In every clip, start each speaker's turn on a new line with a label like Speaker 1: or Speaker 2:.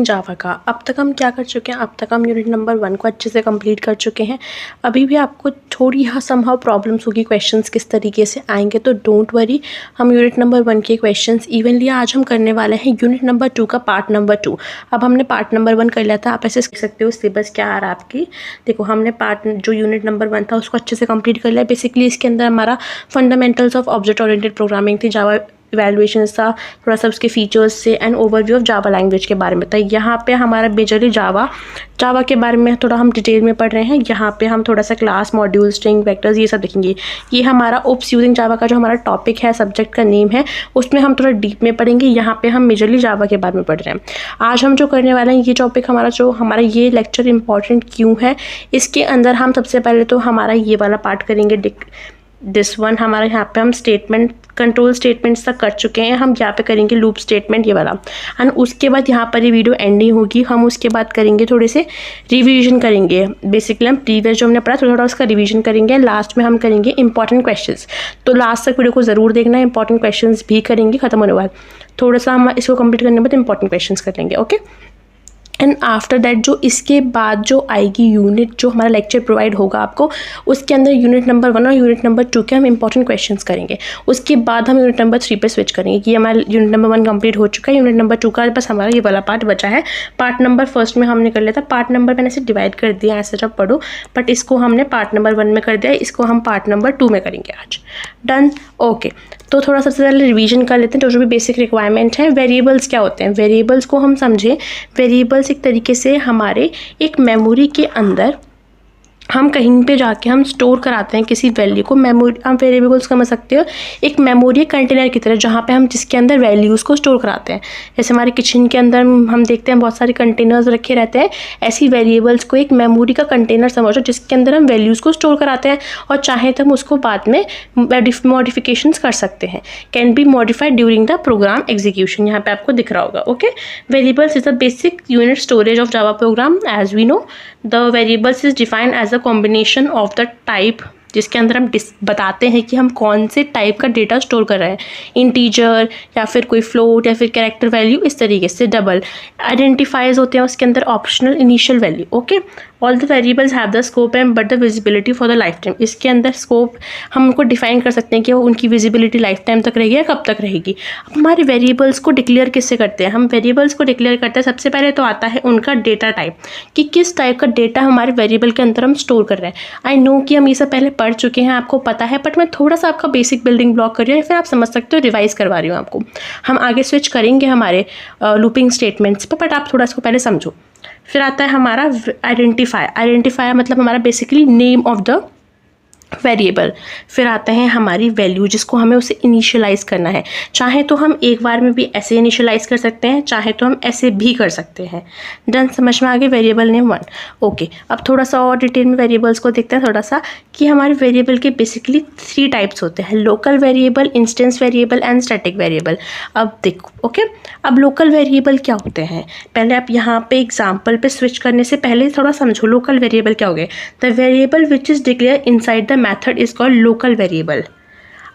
Speaker 1: जावा का। अब तक हम क्या कर चुके हैं, अब तक हम यूनिट नंबर 1 को अच्छे से कंप्लीट कर चुके हैं। अभी भी आपको थोड़ी समहाउ प्रॉब्लम्स होगी, क्वेश्चंस किस तरीके से आएंगे, तो डोंट वरी, हम यूनिट नंबर 1 के क्वेश्चंस इवनली आज हम करने वाले हैं यूनिट नंबर 2 का पार्ट नंबर 2। अब हमने पार्ट नंबर 1 कर लिया था, आप ऐसे देख सकते हो सिलेबस क्या आ रहा है आपकी। देखो, हमने पार्ट जो यूनिट नंबर 1 था उसको अच्छे से कंप्लीट कर लिया। बेसिकली इसके अंदर हमारा fundamentals of object oriented programming थी, जावा इवैल्यूएशन था, थोड़ा सा उसके फीचर्स से and overview of Java language के बारे में था। यहाँ पे हमारा मेजरली जावा के बारे में थोड़ा हम डिटेल में पढ़ रहे हैं। यहाँ पे हम थोड़ा सा क्लास, मॉड्यूल, स्ट्रिंग, वेक्टर्स ये सब देखेंगे। ये हमारा ओप्स यूजिंग जावा का जो हमारा टॉपिक है, सब्जेक्ट का नेम है, उसमें हम थोड़ा डीप में पढ़ेंगे। यहाँ पे हम मेजरली जावा के बारे में पढ़ रहे हैं। आज हम जो करने वाले हैं, ये टॉपिक हमारा ये लेक्चर इंपॉर्टेंट क्यों है, इसके अंदर हम सबसे पहले तो हमारा ये वाला पार्ट करेंगे। दिस वन हमारा यहाँ पे हम स्टेटमेंट, कंट्रोल स्टेटमेंट्स तक कर चुके हैं। हम यहाँ पे करेंगे लूप स्टेटमेंट, ये वाला, एंड उसके बाद यहाँ पर ये वीडियो एंडिंग होगी। हम उसके बाद करेंगे थोड़े से रिवीजन करेंगे। बेसिकली हम प्रीवियस जो हमने पढ़ा थोड़ा उसका रिवीजन करेंगे। लास्ट में हम करेंगे इंपॉर्टेंट क्वेश्चंस, तो लास्ट तक वीडियो को ज़रूर देखना। इंपॉर्टेंट क्वेश्चंस भी करेंगे खत्म होने बाद। थोड़ा सा हम इसको कंप्लीट करने के बाद इंपॉर्टेंट क्वेश्चंस कर लेंगे, ओके। एंड आफ्टर दैट जो इसके बाद जो आएगी यूनिट, जो हमारा लेक्चर प्रोवाइड होगा आपको, उसके अंदर यूनिट नंबर 1 और यूनिट नंबर 2 के हम इंपॉर्टेंट क्वेश्चंस करेंगे। उसके बाद हम यूनिट नंबर 3 पे स्विच करेंगे कि हमारा यूनिट नंबर 1 कंप्लीट हो चुका है। यूनिट नंबर 2 का बस हमारा ये वाला पार्ट बचा है। पार्ट नंबर फर्स्ट में हमने कर लिया था, पार्ट नंबर मैंने इसे डिवाइड कर दिया ऐसे जब पढ़ो, बट इसको हमने पार्ट नंबर 1 में कर दिया, इसको हम पार्ट नंबर 2 में करेंगे आज। Done, okay. तो थोड़ा सबसे पहले रिवीजन कर लेते हैं जो भी बेसिक रिक्वायरमेंट है। वेरिएबल्स क्या होते हैं, वेरिएबल्स को हम समझें। वेरिएबल्स एक तरीके से हमारे एक मेमोरी के अंदर हम कहीं पे जाके हम स्टोर कराते हैं किसी वैल्यू को। मेमोरी, हम वेरिएबल्स समझ सकते हो एक मेमोरी कंटेनर की तरह, जहाँ पे हम जिसके अंदर वैल्यूज़ को स्टोर कराते हैं। जैसे हमारे किचन के अंदर हम देखते हैं बहुत सारे कंटेनर्स रखे रहते हैं, ऐसी वेरिएबल्स को एक मेमोरी का कंटेनर समझो जिसके अंदर हम वैल्यूज़ को स्टोर कराते हैं, और चाहे तो हम उसको बाद में मॉडिफिकेशंस कर सकते हैं। Can be modified during the program execution, यहाँ पे आपको दिख रहा होगा, okay. Variables is the basic unit storage of Java program. As we know, the variables is defined as combination of the type, जिसके अंदर हम बताते हैं कि हम कौन से टाइप का डेटा स्टोर कर रहे हैं, इंटीजर या फिर कोई फ्लोट या फिर कैरेक्टर वैल्यू, इस तरीके से। डबल आइडेंटिफाइज होते हैं उसके अंदर, optional initial value, okay. All the variables have the scope and but the visibility for the life time. इसके अंदर स्कोप हम उनको डिफाइन कर सकते हैं कि वो उनकी विजिबिलिटी लाइफ टाइम तक रहेगी या कब तक रहेगी। अब हमारे वेरिएबल्स को डिक्लेयर किससे करते हैं, हम वेरिएबल्स को डिक्लेयर करते हैं सबसे पहले तो आता है उनका डेटा टाइप, कि किस टाइप का डेटा हमारे वेरिएबल के अंदर हम स्टोर कर रहे हैं। आई नो कि हम ये सब पहले पढ़ चुके हैं, आपको पता है, बट मैं थोड़ा सा आपका बेसिक बिल्डिंग ब्लॉक कर रही हूँ, फिर आप समझ सकते हो, रिवाइज करवा रही हूँ आपको। हम आगे स्विच करेंगे हमारे लूपिंग स्टेटमेंट्स पर, बट आप थोड़ा इसको पहले समझो। फिर आता है हमारा आइडेंटिफायर, मतलब हमारा basically name of the variable. फिर आता है हमारी वैल्यू, जिसको हमें उसे इनिशियलाइज करना है। चाहे तो हम एक बार में भी ऐसे इनिशियलाइज कर सकते हैं, चाहे तो हम ऐसे भी कर सकते हैं। डन, समझ में आ गई। Variable name 1, okay. अब थोड़ा सा और डिटेल में वेरिएबल्स को देखते हैं थोड़ा सा, कि हमारे वेरिएबल के बेसिकली 3 टाइप्स होते हैं, local variable, instance variable and static variable. अब देखो, ओके। अब लोकल वेरिएबल क्या होते हैं, पहले आप यहाँ पे एग्जाम्पल पे स्विच करने से पहले थोड़ा समझो लोकल वेरिएबल क्या हो गए। The variable which is declare inside the method is called local variable.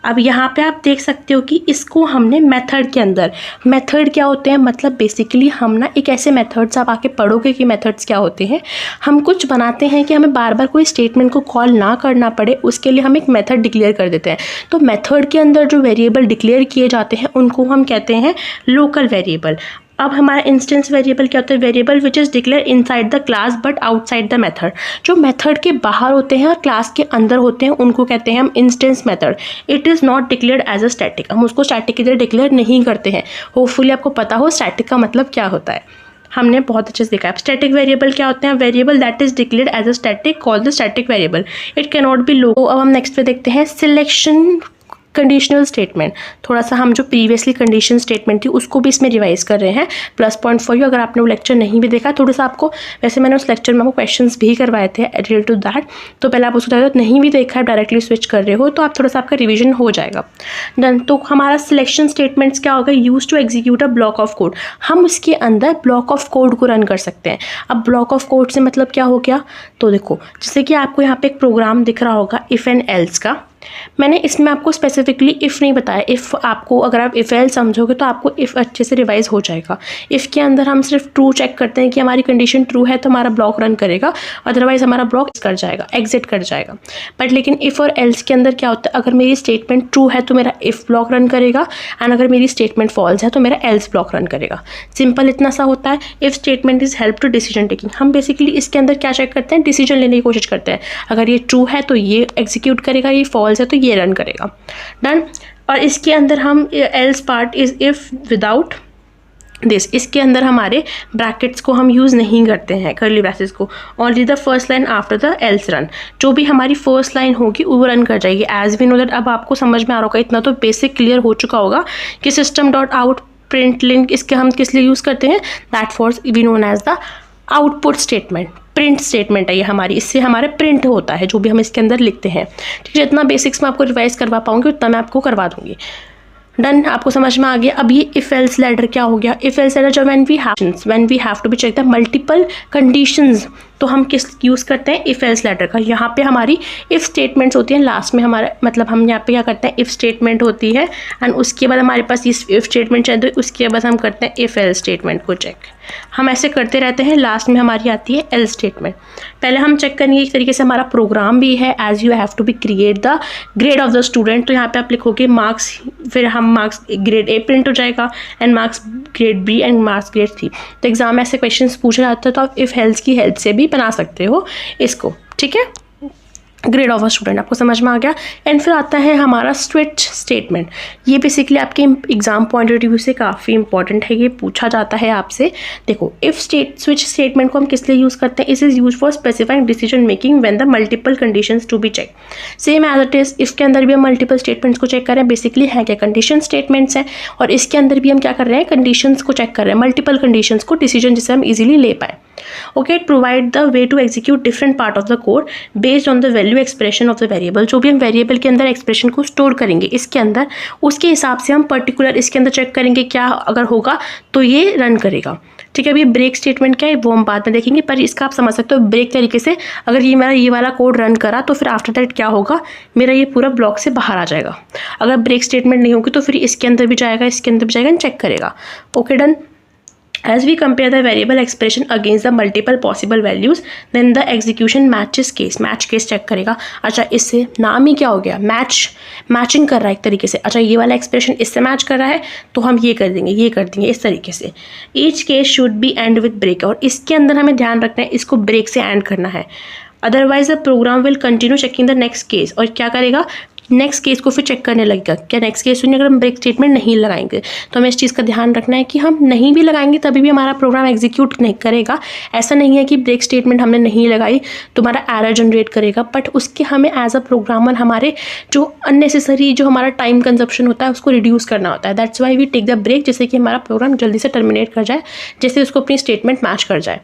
Speaker 1: अब यहाँ पे आप देख सकते हो कि इसको हमने मेथड के अंदर, मेथड क्या होते हैं, मतलब बेसिकली हम ना एक ऐसे मेथड्स, आप आके पढ़ोगे कि मेथड्स क्या होते हैं। हम कुछ बनाते हैं कि हमें बार बार कोई स्टेटमेंट को कॉल ना करना पड़े, उसके लिए हम एक मेथड डिक्लेयर कर देते हैं। तो मेथड के अंदर जो वेरिएबल डिक्लेयर किए जाते हैं उनको हम कहते हैं लोकल वेरिएबल। अब हमारा इंस्टेंस वेरिएबल क्या होता है, variable which is declare inside the class but outside the method. जो मेथड के बाहर होते हैं और क्लास के अंदर होते हैं उनको कहते हैं हम instance method. It is not declared as a static, हम उसको स्टैटिक की तरह डिक्लेयर नहीं करते हैं। होपफुली आपको पता हो स्टैटिक का मतलब क्या होता है, हमने बहुत अच्छे से देखा है। स्टैटिक वेरिएबल क्या होते हैं, variable that is declared as a static called the static variable, it can not be local. अब हम नेक्स्ट पे देखते हैं सिलेक्शन कंडीशनल स्टेटमेंट। थोड़ा सा हम जो प्रीवियसली कंडीशन स्टेटमेंट थी उसको भी इसमें रिवाइज कर रहे हैं। प्लस पॉइंट फॉर यू, अगर आपने वो लेक्चर नहीं भी देखा, थोड़ा सा आपको, वैसे मैंने उस लेक्चर में आपको क्वेश्चंस भी करवाए थे रिलेटेड टू दैट, तो पहले आप उसको नहीं भी देखा है, डायरेक्टली स्विच कर रहे हो, तो आप थोड़ा सा आपका रिविजन हो जाएगा। डन, तो हमारा सिलेक्शन स्टेटमेंट्स क्या होगा, use to execute a block of code. हम उसके अंदर ब्लॉक ऑफ कोड को रन कर सकते हैं। अब ब्लॉक ऑफ कोड से मतलब क्या हो गया, तो देखो जैसे कि आपको यहाँ पे एक प्रोग्राम दिख रहा होगा इफ़ एंड एल्स का, मैंने इसमें आपको स्पेसिफिकली इफ़ नहीं बताया। इफ़ आपको, अगर आप इफ़ एल्स समझोगे तो आपको इफ़ अच्छे से रिवाइज हो जाएगा। इफ़ के अंदर हम सिर्फ ट्रू चेक करते हैं कि हमारी कंडीशन ट्रू है तो हमारा ब्लॉक रन करेगा, अदरवाइज हमारा ब्लॉक कर जाएगा, एग्जिट कर जाएगा। बट लेकिन इफ़ और एल्स के अंदर क्या होता है, अगर मेरी स्टेटमेंट ट्रू है तो मेरा इफ़ ब्लॉक रन करेगा, एंड अगर मेरी स्टेटमेंट फॉल्स है तो मेरा एल्स ब्लॉक रन करेगा। सिंपल इतना सा होता है। If statement is help to decision taking, हम बेसिकली इसके अंदर क्या चेक करते हैं, डिसीजन लेने की कोशिश करते हैं। अगर ये ट्रू है तो ये एग्जीक्यूट करेगा, ये फॉल्स है तो ये रन करेगा। डन। और इसके अंदर हम else part is if without this, इसके अंदर हमारे ब्रैकेट्स को हम यूज़ नहीं करते हैं, कर्ली ब्रैसेस को। Only the first line after the L's run, जो भी हमारी फर्स्ट लाइन होगी वो रन कर जाएगी। एज वी नो दैट, अब आपको समझ में आ रहा होगा, इतना तो बेसिक क्लियर हो चुका होगा कि system dot out print link, इसके हम किस लिए यूज़ करते हैं, that for we known as the output statement. Print statement है ये हमारी, इससे हमारे प्रिंट होता है जो भी हम इसके अंदर लिखते हैं। ठीक है, जितना बेसिक्स में आपको रिवाइज करवा पाऊंगी उतना मैं आपको करवा दूंगी। डन, आपको समझ में आ गया। अब ये इफ एल्स लेटर क्या हो गया, इफ एल्स लेटर जब when we have to be check the multiple conditions, तो हम किस यूज़ करते हैं, इफ एल्स लेटर का। यहाँ पे हमारी इफ स्टेटमेंट्स होती हैं लास्ट में, हमारा मतलब हम यहाँ पे क्या करते हैं, इफ स्टेटमेंट होती है एंड उसके बाद हमारे पास इस इफ स्टेटमेंट चाहिए तो उसके बाद हम करते हैं इफ एल्स स्टेटमेंट को चेक। हम ऐसे करते रहते हैं, लास्ट में हमारी आती है एल्स स्टेटमेंट। पहले हम चेक करेंगे एक तरीके से हमारा प्रोग्राम भी है, as you have to be create the grade of the student. तो यहाँ पे आप लिखोगे मार्क्स, फिर हम मार्क्स ग्रेड ए प्रिंट हो जाएगा and marks grade B and marks grade C. तो एग्जाम में ऐसे क्वेश्चन पूछा जाता है तो आप इफ हेल्थ की हेल्प से भी बना सकते हो इसको। ठीक है, ग्रेड ऑफ अ स्टूडेंट आपको समझ में आ गया। एंड फिर आता है हमारा स्विच स्टेटमेंट। ये बेसिकली आपके एग्जाम पॉइंट ऑफ व्यू से काफ़ी इंपॉर्टेंट है, ये पूछा जाता है आपसे। देखो, इफ स्विच स्टेटमेंट को हम किस लिए यूज़ करते हैं, it is use for specifying decision making when the multiple conditions to be check. Same as it is, इसके अंदर भी हम मल्टीपल स्टेटमेंट्स को चेक कर रहे हैं। बेसिकली है क्या, कंडीशन स्टेटमेंट्स हैं, और इसके अंदर भी हम क्या कर रहे हैं, कंडीशंस को चेक कर रहे हैं, मल्टीपल कंडीशंस को, डिसीजन जिसे हम इजीली ले पाए। Okay, it provide the way to execute different part of the code based on the value expression of the variable. जो भी हम वेरिएबल के अंदर एक्सप्रेशन को स्टोर करेंगे इसके अंदर, उसके हिसाब से हम पर्टिकुलर इसके अंदर चेक करेंगे क्या अगर होगा तो ये रन करेगा। ठीक है, अभी ब्रेक स्टेटमेंट क्या है वो हम बाद में देखेंगे, पर इसका आप समझ सकते हो ब्रेक तरीके से, अगर ये मेरा ये वाला कोड रन करा तो फिर आफ्टर दैट क्या होगा, मेरा ये पूरा ब्लॉक से बाहर आ जाएगा। अगर ब्रेक स्टेटमेंट नहीं होगी तो फिर इसके अंदर भी जाएगा, इसके अंदर भी जाएगा, चेक करेगा। Okay, done. As we compare the variable expression against the multiple possible values, then the execution matches case. match case check करेगा। अच्छा, इससे नाम ही क्या हो गया, मैचिंग कर रहा है एक तरीके से। अच्छा, ये वाला एक्सप्रेशन इससे मैच कर रहा है तो हम ये कर देंगे इस तरीके से। Each case should be end with break, और इसके अंदर हमें ध्यान रखना है इसको ब्रेक से एंड करना है, otherwise the program will continue checking the next case. और क्या करेगा, नेक्स्ट केस को फिर चेक करने लगेगा। क्या नेक्स्ट केस सुनिए, अगर हम ब्रेक स्टेटमेंट नहीं लगाएंगे तो हमें इस चीज़ का ध्यान रखना है कि हम नहीं भी लगाएंगे तभी भी हमारा प्रोग्राम एग्जीक्यूट नहीं करेगा। ऐसा नहीं है कि ब्रेक स्टेटमेंट हमने नहीं लगाई तो हमारा एरर जनरेट करेगा, बट उसके हमें एज अ प्रोग्रामर हमारे जो अननेसेसरी जो हमारा टाइम कंजप्शन होता है उसको रिड्यूस करना होता है। That's why we take the break, जैसे कि हमारा प्रोग्राम जल्दी से टर्मिनेट कर जाए, जैसे उसको अपनी स्टेटमेंट मैच कर जाए।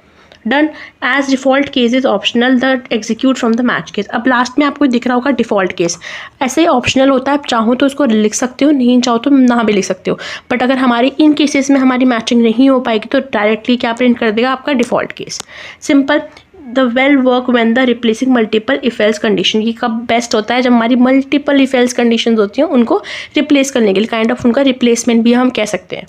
Speaker 1: Done. As default case is optional the execute from the match case. अब लास्ट में आपको दिख रहा होगा डिफॉल्ट केस, ऐसे ही ऑप्शनल होता है, आप चाहो तो उसको लिख सकते हो, नहीं चाहो तो ना भी लिख सकते हो। बट अगर हमारी इन केसेस में हमारी मैचिंग नहीं हो पाएगी तो डायरेक्टली क्या प्रिंट कर देगा, आपका default case. Simple. The well work when the replacing multiple if else condition, ये कब बेस्ट होता है, जब हमारी मल्टीपल इफ एल्स कंडीशन होती हैं उनको रिप्लेस करने के लिए, काइंड ऑफ उनका रिप्लेसमेंट भी हम कह सकते हैं।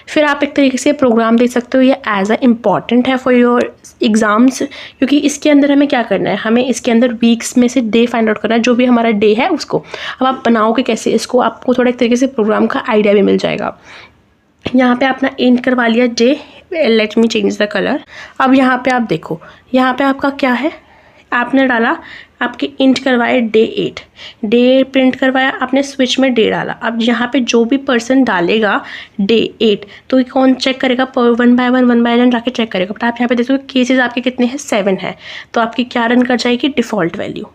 Speaker 1: फिर आप एक तरीके से प्रोग्राम देख सकते हो, ये एज अ इम्पॉर्टेंट है फॉर योर एग्ज़ाम्स, क्योंकि इसके अंदर हमें क्या करना है, हमें इसके अंदर वीक्स में से डे फाइंड आउट करना है, जो भी हमारा डे है उसको। अब आप बनाओगे कैसे इसको, आपको थोड़ा एक तरीके से प्रोग्राम का आइडिया भी मिल जाएगा। यहाँ पे आपने इंट करवा लिया day, let me change the colour. अब यहाँ पे आप देखो, यहाँ पे आपका क्या है, आपने डाला, आपके इंट करवाए डे 8, डे प्रिंट करवाया आपने, स्विच में डे डाला। अब यहाँ पे जो भी पर्सन डालेगा डे 8 तो कौन चेक करेगा, वन बाय वन जाके चेक करेगा। बट आप यहाँ पे देखो केसेस आपके कितने हैं, 7 है, तो आपकी क्या रन कर जाएगी, डिफ़ॉल्ट वैल्यू।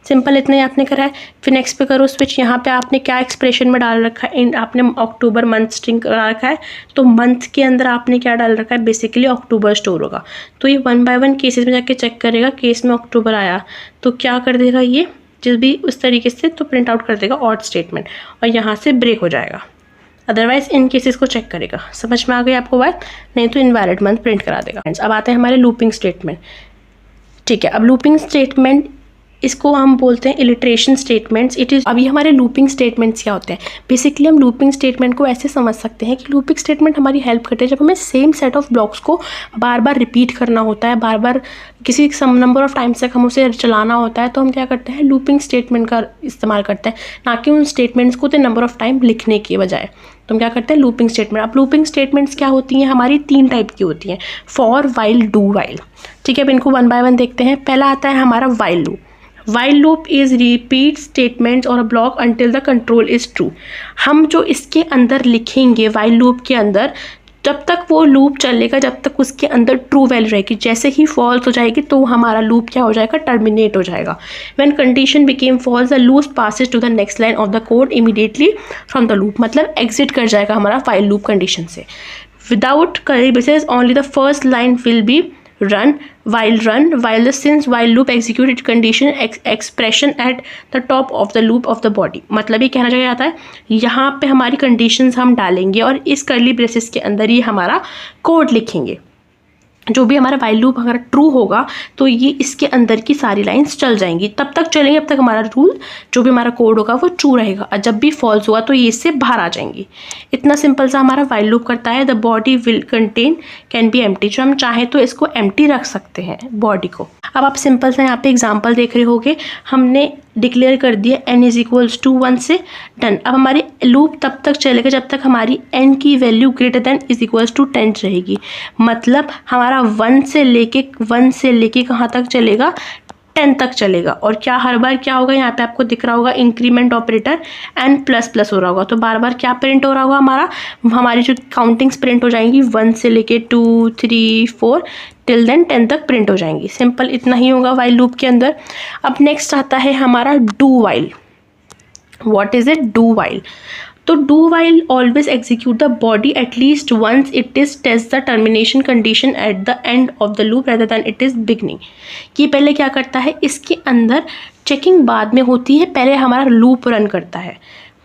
Speaker 1: सिंपल इतना ही आपने करा है। फिर नेक्स्ट पे करो स्विच, यहाँ पे आपने क्या एक्सप्रेशन में डाल रखा है, आपने अक्टूबर मंथ स्ट्रिंग डाल रखा है, तो मंथ के अंदर आपने क्या डाल रखा है, बेसिकली अक्टूबर स्टोर होगा। तो ये वन बाय वन केसेस में जाके चेक करेगा, केस में अक्टूबर आया तो क्या कर देगा, ये जिस भी उस तरीके से तो प्रिंट आउट कर देगा ऑड स्टेटमेंट, और यहाँ से ब्रेक हो जाएगा। अदरवाइज इन केसेस को चेक करेगा। समझ में आ गई आपको बात, नहीं तो इनवैलिड मंथ प्रिंट करा देगा। अब आते हैं हमारे लूपिंग स्टेटमेंट। ठीक है, अब लूपिंग स्टेटमेंट इसको हम बोलते हैं इलिट्रेशन स्टेटमेंट्स। इट इज़ अभी हमारे लूपिंग स्टेटमेंट्स क्या होते हैं? बेसिकली हम लूपिंग स्टेटमेंट को ऐसे समझ सकते हैं कि लूपिंग स्टेटमेंट हमारी हेल्प करते हैं जब हमें सेम सेट ऑफ ब्लॉक्स को बार बार रिपीट करना होता है, बार बार किसी सम नंबर ऑफ टाइम्स तक हम उसे चलाना होता है, तो हम क्या करते हैं, लूपिंग स्टेटमेंट का इस्तेमाल करते हैं, ना कि उन स्टेटमेंट्स को नंबर ऑफ टाइम लिखने के बजाय। तो हम क्या करते हैं, लूपिंग स्टेटमेंट। अब लूपिंग स्टेटमेंट्स क्या होती हैं? हमारी 3 टाइप की होती हैं, फॉर, वाइल, डू वाइल। ठीक है, अब इनको 1 बाय 1 देखते हैं। पहला आता है हमारा while loop. While loop is repeat statements और a block until the control is true. हम जो इसके अंदर लिखेंगे वाइल लूप के अंदर, जब तक वो लूप चलेगा, जब तक उसके अंदर ट्रू वैल्यू रहेगी। जैसे ही फॉल्स हो जाएगी तो हमारा लूप क्या हो जाएगा, टर्मिनेट हो जाएगा। When condition became false the loop passes to the next line of the code immediately from the loop. मतलब एग्जिट कर जाएगा हमारा वाइल लूप कंडीशन से। Without curly braces only the first line will be run while the since while loop executed condition expression at the top of the loop of the body। मतलब ये कहना जाता है यहाँ पे हमारी कंडीशंस हम डालेंगे और इस कर्ली ब्रेसेस के अंदर ही हमारा कोड लिखेंगे। जो भी हमारा वाइल लूप अगर ट्रू होगा तो ये इसके अंदर की सारी लाइंस चल जाएंगी, तब तक चलेंगे जब तक हमारा रूल, जो भी हमारा कोड होगा वो ट्रू रहेगा। और जब भी फॉल्स हुआ तो ये इससे बाहर आ जाएंगी। इतना सिंपल सा हमारा वाइल लूप करता है। The body will contain can be empty. जो हम चाहें तो इसको एम्प्टी रख सकते हैं बॉडी को। अब आप सिंपल सा यहाँ पे एग्जाम्पल देख रहे होगे, हमने डिक्लेयर कर दिया n इज इक्वल्स टू 1 से, डन। अब हमारी लूप तब तक चलेगा जब तक हमारी n की value greater than is equals to 10 रहेगी। मतलब हमारा 1 से लेके कहाँ तक चलेगा, 10 तक चलेगा। और क्या हर बार क्या होगा, यहाँ पे आपको दिख रहा होगा increment operator n plus plus हो रहा होगा। तो बार बार क्या प्रिंट हो रहा होगा, हमारी जो काउंटिंग्स प्रिंट हो जाएंगी 1 से लेके 2 3 4 टिल देन 10 तक प्रिंट हो जाएंगी। सिंपल इतना ही होगा वाइल लूप के अंदर। अब नेक्स्ट आता है हमारा do while. What is it? Do while. तो do while always execute the body at least once it is test the termination condition at the end of the loop rather than it is beginning. ये पहले क्या करता है, इसके अंदर checking बाद में होती है, पहले हमारा लूप रन करता है।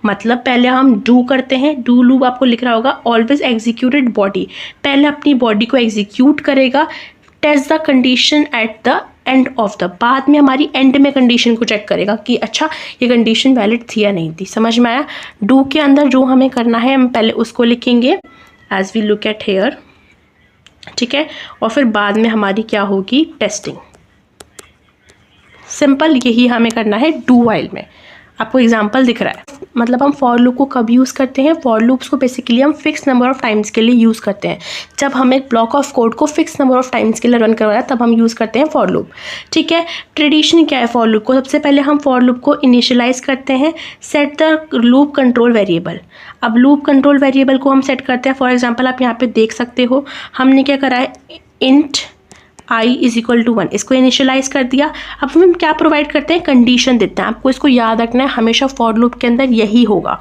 Speaker 1: मतलब पहले हम डू करते हैं, डू लूप आपको लिख रहा होगा, ऑलवेज एग्जीक्यूटेड बॉडी, पहले अपनी बॉडी को एग्जीक्यूट करेगा, test the condition at the end of the, बाद में हमारी एंड में कंडीशन को चेक करेगा कि अच्छा ये कंडीशन वैलिड थी या नहीं थी। समझ में आया? डू के अंदर जो हमें करना है, हम पहले उसको लिखेंगे as we look at here, ठीक है, और फिर बाद में हमारी क्या होगी, टेस्टिंग। सिंपल यही हमें करना है डू वाइल में। आपको एग्जाम्पल दिख रहा है। मतलब हम फॉर लूप को कब यूज़ करते हैं, फॉर लूप्स को बेसिकली हम फिक्स नंबर ऑफ टाइम्स के लिए यूज़ करते हैं। जब हम एक ब्लॉक ऑफ कोड को फिक्स नंबर ऑफ टाइम्स के लिए रन करवाया तब हम यूज़ करते हैं फॉर लूप। ठीक है, ट्रेडिशन क्या है फॉर लूप को, सबसे पहले हम फॉर लूप को इनिशियलाइज करते हैं, set the loop control variable. अब लूप कंट्रोल वेरिएबल को हम सेट करते हैं, फॉर एग्जाम्पल आप यहाँ पे देख सकते हो हमने क्या करा है, int i is equal to 1, इसको इनिशियलाइज कर दिया। अब हम क्या प्रोवाइड करते हैं, कंडीशन देते हैं। आपको इसको याद रखना है, हमेशा फॉर लूप के अंदर यही होगा।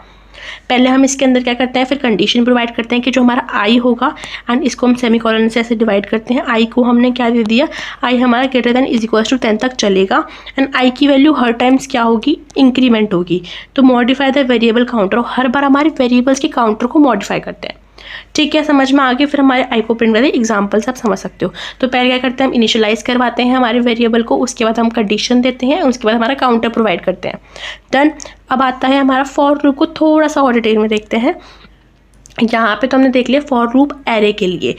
Speaker 1: पहले हम इसके अंदर क्या करते हैं, फिर कंडीशन प्रोवाइड करते हैं कि जो हमारा i होगा, एंड इसको हम सेमीकोलन से ऐसे डिवाइड करते हैं। i को हमने क्या दे दिया, i हमारा greater than is equal to 10 तक चलेगा, एंड i की वैल्यू हर टाइम्स क्या होगी, इंक्रीमेंट होगी। तो मॉडिफाई द वेरिएबल काउंटर, हर बार हमारे वेरिएबल्स के काउंटर को मॉडिफाई करते हैं। ठीक है, समझ में आगे। फिर हमारे आई को प्रिंट करते हैं, एग्जाम्पल से आप समझ सकते हो। तो पहले क्या करते हैं, हम इनिशियलाइज करवाते हैं हमारे वेरिएबल को, उसके बाद हम कंडीशन देते हैं, उसके बाद हमारा काउंटर प्रोवाइड करते हैं। डन। अब आता है हमारा फॉर लूप को थोड़ा सा और डिटेल में देखते हैं। यहाँ पे तो हमने देख लिया फॉर लूप एरे के लिए।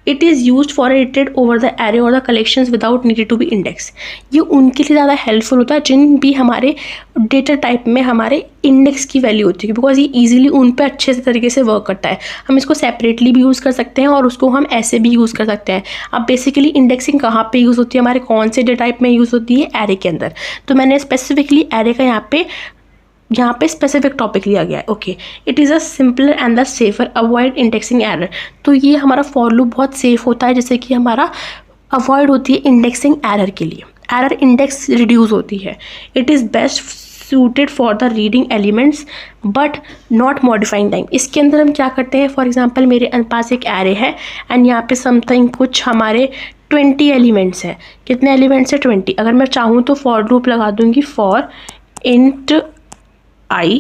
Speaker 1: It is use for iterate over the array और the collections without needed to be index. ये उनके लिए ज़्यादा हेल्पफुल होता है जिन भी हमारे डेटा टाइप में हमारे इंडेक्स की वैल्यू होती है, बिकॉज ये इजीली उन पे अच्छे से तरीके से वर्क करता है। हम इसको सेपरेटली भी यूज़ कर सकते हैं और उसको हम ऐसे भी यूज़ कर सकते हैं। अब बेसिकली इंडेक्सिंग कहाँ पे यूज़ होती है, हमारे कौन से डेटा टाइप में यूज़ होती है, एरे के अंदर। तो मैंने स्पेसिफिकली एरे का यहाँ पे स्पेसिफिक टॉपिक लिया गया है। Okay, it is a simpler and the safer, avoid indexing error. तो ये हमारा फॉर लूप बहुत सेफ होता है, जैसे कि हमारा अवॉइड होती है इंडेक्सिंग एरर के लिए, एरर इंडेक्स रिड्यूस होती है। It is best suited for the reading elements but not modifying time. इसके अंदर हम क्या करते हैं, फॉर एग्जाम्पल मेरे पास एक एरे है एंड यहाँ पे समथिंग कुछ हमारे 20 एलिमेंट्स हैं। कितने एलिमेंट्स है, 20। अगर मैं चाहूँ तो फॉर लूप लगा दूँगी फॉर इंट i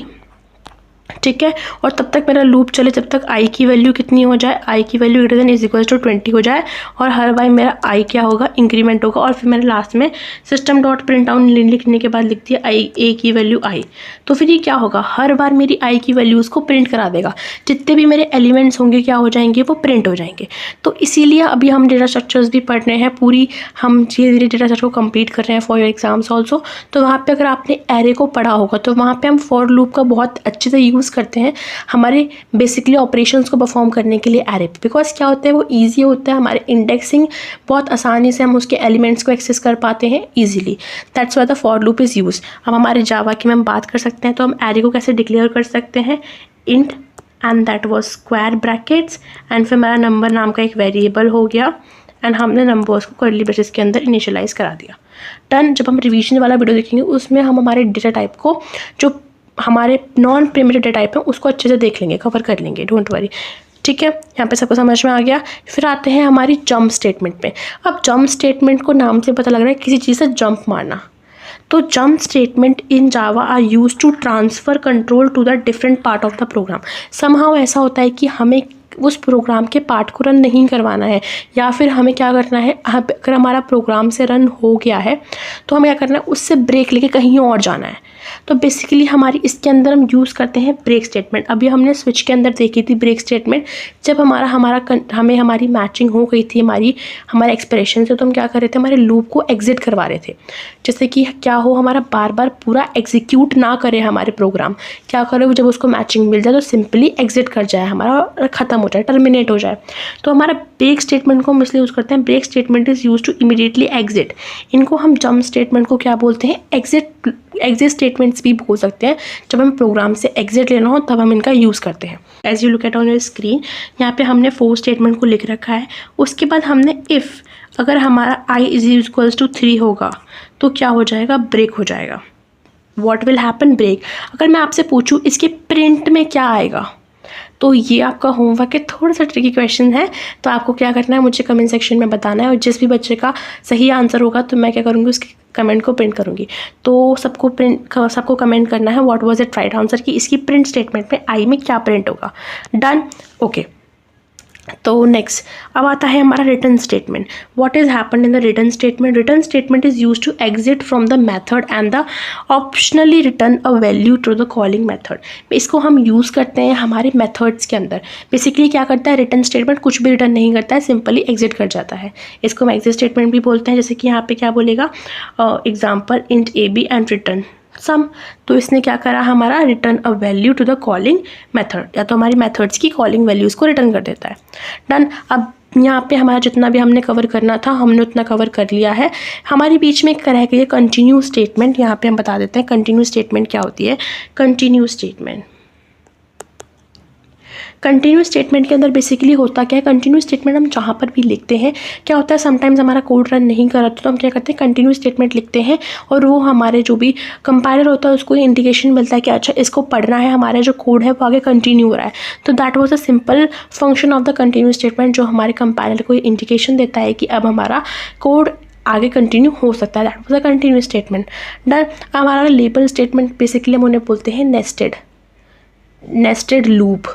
Speaker 1: ठीक है। और तब तक मेरा लूप चले जब तक आई की वैल्यू कितनी हो जाए, आई की value greater than is equal to 20 हो जाए, और हर बार मेरा आई क्या होगा, इंक्रीमेंट होगा। और फिर मैंने लास्ट में सिस्टम डॉट प्रिंट आउट लिखने के बाद लिख दिया आई, ए की वैल्यू आई। तो फिर ये क्या होगा, हर बार मेरी आई की वैल्यूज़ को प्रिंट करा देगा, जितने भी मेरे एलिमेंट्स होंगे क्या हो जाएंगे, वो प्रिंट हो जाएंगे। तो इसीलिए अभी हम डेटा स्ट्रक्चर्स भी पढ़ रहे हैं, पूरी हम धीरे धीरे डेटा स्ट्रक्चर को कंप्लीट कर रहे हैं फॉर योर एग्जाम्स ऑल्सो। तो वहाँ पे अगर आपने एरे को पढ़ा होगा तो वहाँ पे हम फॉर लूप का बहुत अच्छे से यूज़ करते हैं हमारे बेसिकली ऑपरेशंस को परफॉर्म करने के लिए एरे पे, बिकॉज क्या होता है वो ईजी होता है, हमारे इंडेक्सिंग बहुत आसानी से हम उसके एलिमेंट्स को एक्सेस कर पाते हैं easily. That's why the for loop is use. अब हमारे जावा की हम बात कर सकते हैं, तो हम एरे को कैसे डिक्लेयर कर सकते हैं, int and that was square brackets, and फिर हमारा नंबर नाम का एक वेरिएबल हो गया, एंड हमने नंबर्स को कर्ली ब्रेसेस के अंदर इनिशियलाइज करा दिया। डन। जब हम रिवीजन वाला वीडियो देखेंगे उसमें हम हमारे डेटा टाइप को, जो हमारे नॉन प्रिमिटिव डेटा टाइप है, उसको अच्छे से देख लेंगे, कवर कर लेंगे, डोंट वरी। ठीक है, यहाँ पे सबको समझ में आ गया। फिर आते हैं हमारी जंप स्टेटमेंट पे। अब जंप स्टेटमेंट को नाम से पता लग रहा है किसी चीज़ से जंप मारना। तो jump statement in Java are use to transfer control to the different part of the program. Somehow ऐसा होता है कि हमें उस प्रोग्राम के पार्ट को रन नहीं करवाना है, या फिर हमें क्या करना है, अगर हमारा प्रोग्राम से रन हो गया है तो हमें क्या करना है, उससे ब्रेक लेके कहीं और जाना है। तो बेसिकली हमारी इसके अंदर हम यूज़ करते हैं ब्रेक स्टेटमेंट। अभी हमने स्विच के अंदर देखी थी ब्रेक स्टेटमेंट, जब हमें हमारी मैचिंग हो गई थी हमारे एक्सप्रेशन से, तो हम क्या कर रहे थे, हमारे लूप को एग्जिट करवा रहे थे। जैसे कि क्या हो, हमारा बार बार पूरा एग्जीक्यूट ना करे हमारे प्रोग्राम, क्या करे, जब उसको मैचिंग मिल जाए तो सिंपली एग्जिट कर जाए हमारा, और ख़त्म हो जाए, टर्मिनेट हो जाए। तो हमारा ब्रेक स्टेटमेंट को हम इसलिए यूज़ करते हैं, break statement is use to immediately exit. इनको हम जंप स्टेटमेंट को क्या बोलते हैं, एग्जिट स्टेटमेंट्स भी बोल सकते हैं। जब हम प्रोग्राम से एग्जिट लेना हो तब हम इनका यूज़ करते हैं। As you look at on your screen, यहाँ पे हमने फोर स्टेटमेंट को लिख रखा है। उसके बाद हमने इफ़ अगर हमारा i इज इक्वल्स टू 3 होगा तो क्या हो जाएगा, ब्रेक हो जाएगा। What will happen, break. अगर मैं आपसे पूछूँ इसके प्रिंट में क्या आएगा, तो ये आपका होमवर्क है, थोड़ा सा ट्रिकी क्वेश्चन है। तो आपको क्या करना है, मुझे कमेंट सेक्शन में बताना है, और जिस भी बच्चे का सही आंसर होगा तो मैं क्या करूँगी, उसके कमेंट को प्रिंट करूँगी। तो सबको कमेंट करना है what was it right answer, कि इसकी प्रिंट स्टेटमेंट में आई में क्या प्रिंट होगा। Done, okay. तो नेक्स्ट अब आता है हमारा return statement. What is happen in the return statement, return statement is use to exit from the method and the optionally return a value to the calling method. इसको हम use करते हैं हमारे मेथड्स के अंदर। बेसिकली क्या करता है, रिटर्न स्टेटमेंट कुछ भी रिटर्न नहीं करता है, सिंपली एग्जिट कर जाता है। इसको हम एग्जिट स्टेटमेंट भी बोलते हैं। जैसे कि यहाँ पे क्या बोलेगा, example int A B and return sum. तो इसने क्या करा, हमारा return a value to the calling method, या तो हमारी मेथड्स की कॉलिंग वैल्यूज़ को रिटर्न कर देता है। डन। अब यहाँ पे हमारा जितना भी हमने कवर करना था हमने उतना कवर कर लिया है। हमारे बीच में एक रह गई है कंटिन्यू स्टेटमेंट। यहाँ पे हम बता देते हैं कंटिन्यू स्टेटमेंट क्या होती है। कंटिन्यू स्टेटमेंट के अंदर बेसिकली होता क्या है, कंटिन्यू स्टेटमेंट हम जहाँ पर भी लिखते हैं, क्या होता है समटाइम्स हमारा कोड रन नहीं कर रहा तो हम क्या करते हैं, कंटिन्यू स्टेटमेंट लिखते हैं, और वो हमारे जो भी कंपाइलर होता है उसको इंडिकेशन मिलता है कि अच्छा इसको पढ़ना है, हमारा जो कोड है वो आगे कंटिन्यू हो रहा है। तो that was a simple function of the continue statement, जो हमारे कंपाइलर को इंडिकेशन देता है कि अब हमारा कोड आगे कंटिन्यू हो सकता है। That was a continue statement. Done. हमारा लेबल स्टेटमेंट बेसिकली हम उन्हें बोलते हैं nested loop.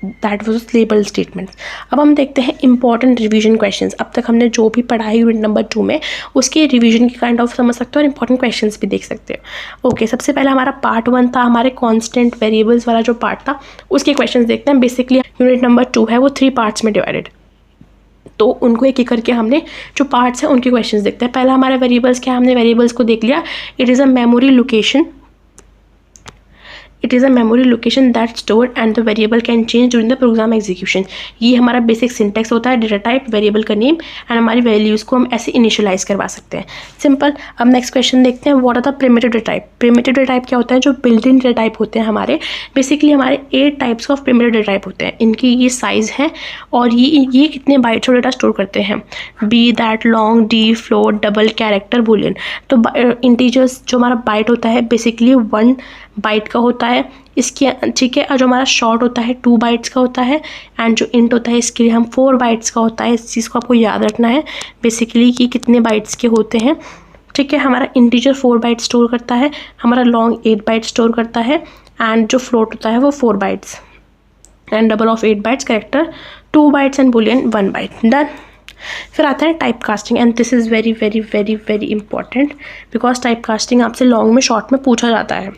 Speaker 1: That was label statement. अब हम देखते हैं इंपॉर्टेंट रिवीजन क्वेश्चंस। अब तक हमने जो भी पढ़ा है यूनिट नंबर 2 में उसके रिवीजन की काइंड ऑफ समझ सकते हो, और इंपॉर्टेंट क्वेश्चंस भी देख सकते हो। ओके, सबसे पहले हमारा पार्ट 1 था, हमारे कांस्टेंट वेरिएबल्स वाला जो पार्ट था उसके क्वेश्चंस देखते हैं। बेसिकली यूनिट नंबर 2 है वो 3 पार्ट्स में डिवाइडेड, तो उनको एक एक करके हमने जो पार्ट्स हैं उनके क्वेश्चंस देखते हैं। पहला हमारे वेरिएबल्स क्या, हमने वेरिएबल्स को देख लिया। It is a memory location that stored and the variable can change during the program execution. ये हमारा बेसिक सिंटेक्स होता है, डेटा टाइप, वेरिएबल का नेम एंड हमारी वैल्यूज़ को हम ऐसे इनिशियलाइज करवा सकते हैं। सिंपल। अब नेक्स्ट क्वेश्चन देखते हैं, what are the primitive data type. Primitive data type क्या होता है, जो बिल्ट इन डेटा टाइप होते हैं हमारे। बेसिकली हमारे 8 types of primitive data type होते हैं। इनकी ये साइज़ है और ये कितने बाइट्स ऑफ डेटा स्टोर करते हैं, B that long, D float, double, character, boolean. तो इंटीजर्स जो हमारा बाइट होता है बेसिकली 1 बाइट का होता है इसके, ठीक है। और जो हमारा शॉर्ट होता है 2 बाइट्स का होता है, एंड जो इंट होता है इसके लिए हम 4 बाइट्स का होता है। इस चीज़ को आपको याद रखना है बेसिकली कि कितने बाइट्स के होते हैं। ठीक है, हमारा इंटीजर 4 बाइट स्टोर करता है, हमारा लॉन्ग 8 बाइट स्टोर करता है, एंड जो फ्लोट होता है वो 4 bytes, and double of 8 bytes character 2 bytes and boolean 1 byte. Done. फिर आता है type casting, and this is very very very very important because type casting आपसे लॉन्ग में शॉर्ट में पूछा जाता है।